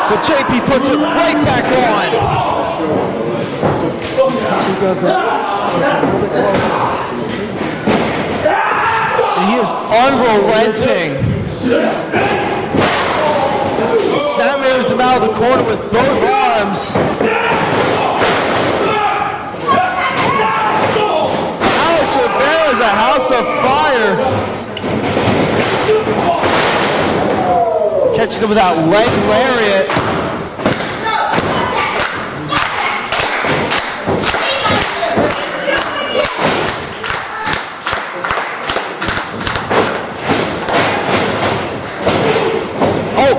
But JP puts it right back on. And he is unrelenting. Snap moves him out of the corner with both arms. Alex Rivera is a house of fire. Catches him with that leg lariat. Oh,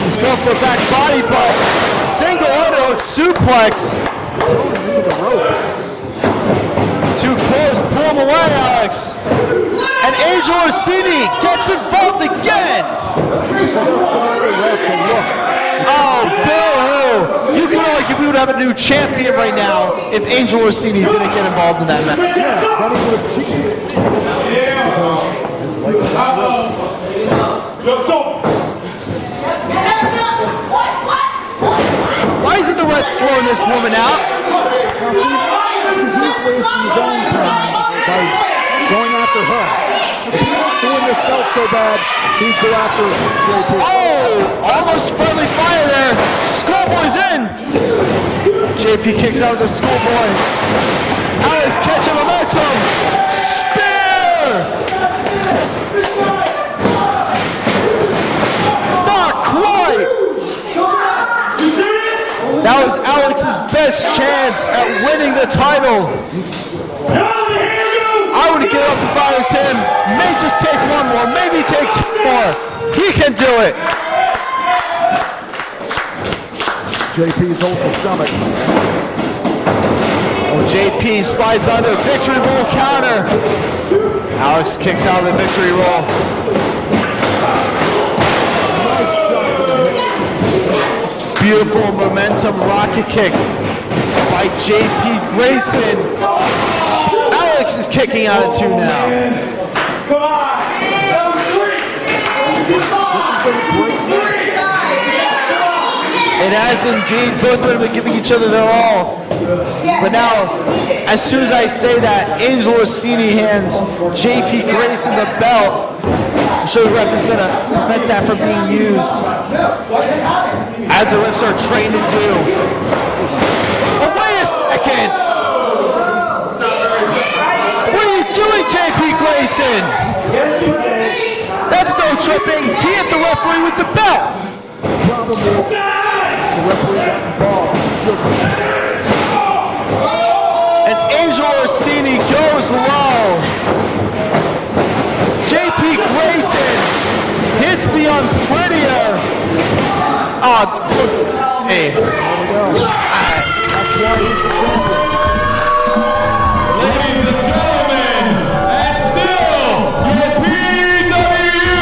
he's going for a back body, but single underhook suplex. It's too close. Pull him away, Alex. And Angel Orsini gets involved again. Oh, Bill, you feel like we would have a new champion right now if Angel Orsini didn't get involved in that match. Why isn't the ref throwing this woman out? He's wasting his own time by going after her. If he was doing this belt so bad, he'd go after JP. Oh, almost friendly fire there. Schoolboy's in. JP kicks out of the schoolboy. Alex catching momentum. Spear. Not quite. That was Alex's best chance at winning the title. I would give up if I was him. May just take one more, maybe take two more. He can do it. JP's holding the stomach. Oh, JP slides under victory roll counter. Alex kicks out of the victory roll. Nice beautiful momentum rocket kick by JP Grayson. Alex is kicking out at 2 now. Come on! That was 3! It has indeed. Both of them are giving each other their all. But now, as soon as I say that, Angel Orsini hands JP Grayson the belt. I'm sure the ref is going to prevent that from being used, as the refs are trained to do. Oh, wait a second! What are you doing, JP Grayson? That's no tripping. He hit the referee with the belt. And Angel Orsini goes low. JP Grayson hits the unprettier. Oh, hey. Ladies and gentlemen, and still your PWU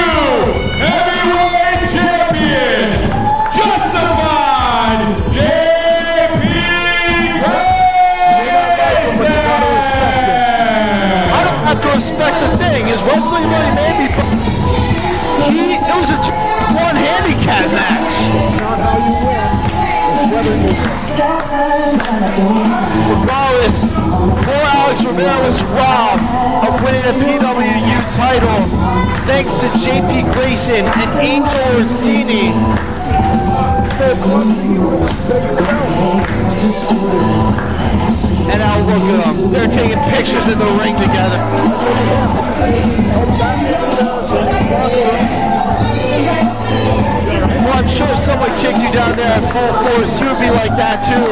Heavyweight Champion, Justified JP Grayson. I don't have to respect a thing. His wrestling really made me. It was a 1 handicap match. Not how you win. It's whether you win. Regardless, poor Alex Rivera was robbed of winning the PWU title thanks to JP Grayson and Angel Orsini. And now look at them. They're taking pictures in the ring together. Well, I'm sure someone kicked you down there at full force. You would be like that too.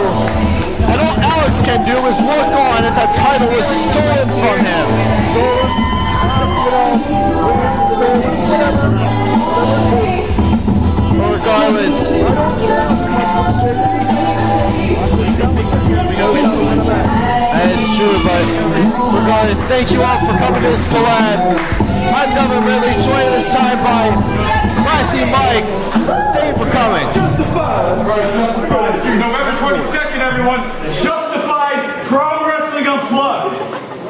And all Alex can do is look on as that title was stolen from him. But regardless, that is true, but regardless, thank you all for coming to this collab. I'm Devin Ridley, joined this time by Classy Mike. Thank you for coming. Justified. November 22nd, everyone. Justified Pro Wrestling Unplugged.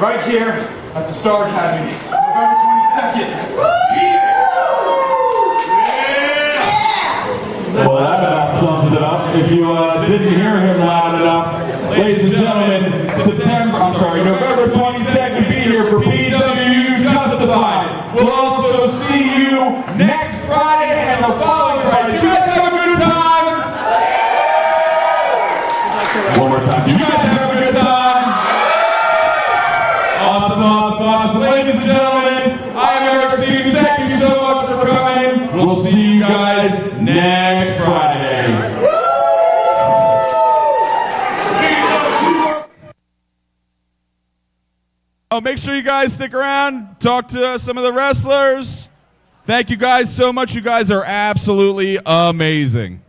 Right here at the Star Academy. November 22nd. Well, that about sums it up. If you didn't hear him loud enough, ladies and gentlemen, November 22nd, be here for PWU Justified. We'll also see you next Friday and the following Friday. Did you guys have a good time? One more time. Did you guys have a good time? Awesome, awesome, awesome. Ladies and gentlemen, I am Eric Stevens. Thank you so much for coming. We'll see you guys next Friday. Oh, make sure you guys stick around, talk to some of the wrestlers. Thank you guys so much. You guys are absolutely amazing.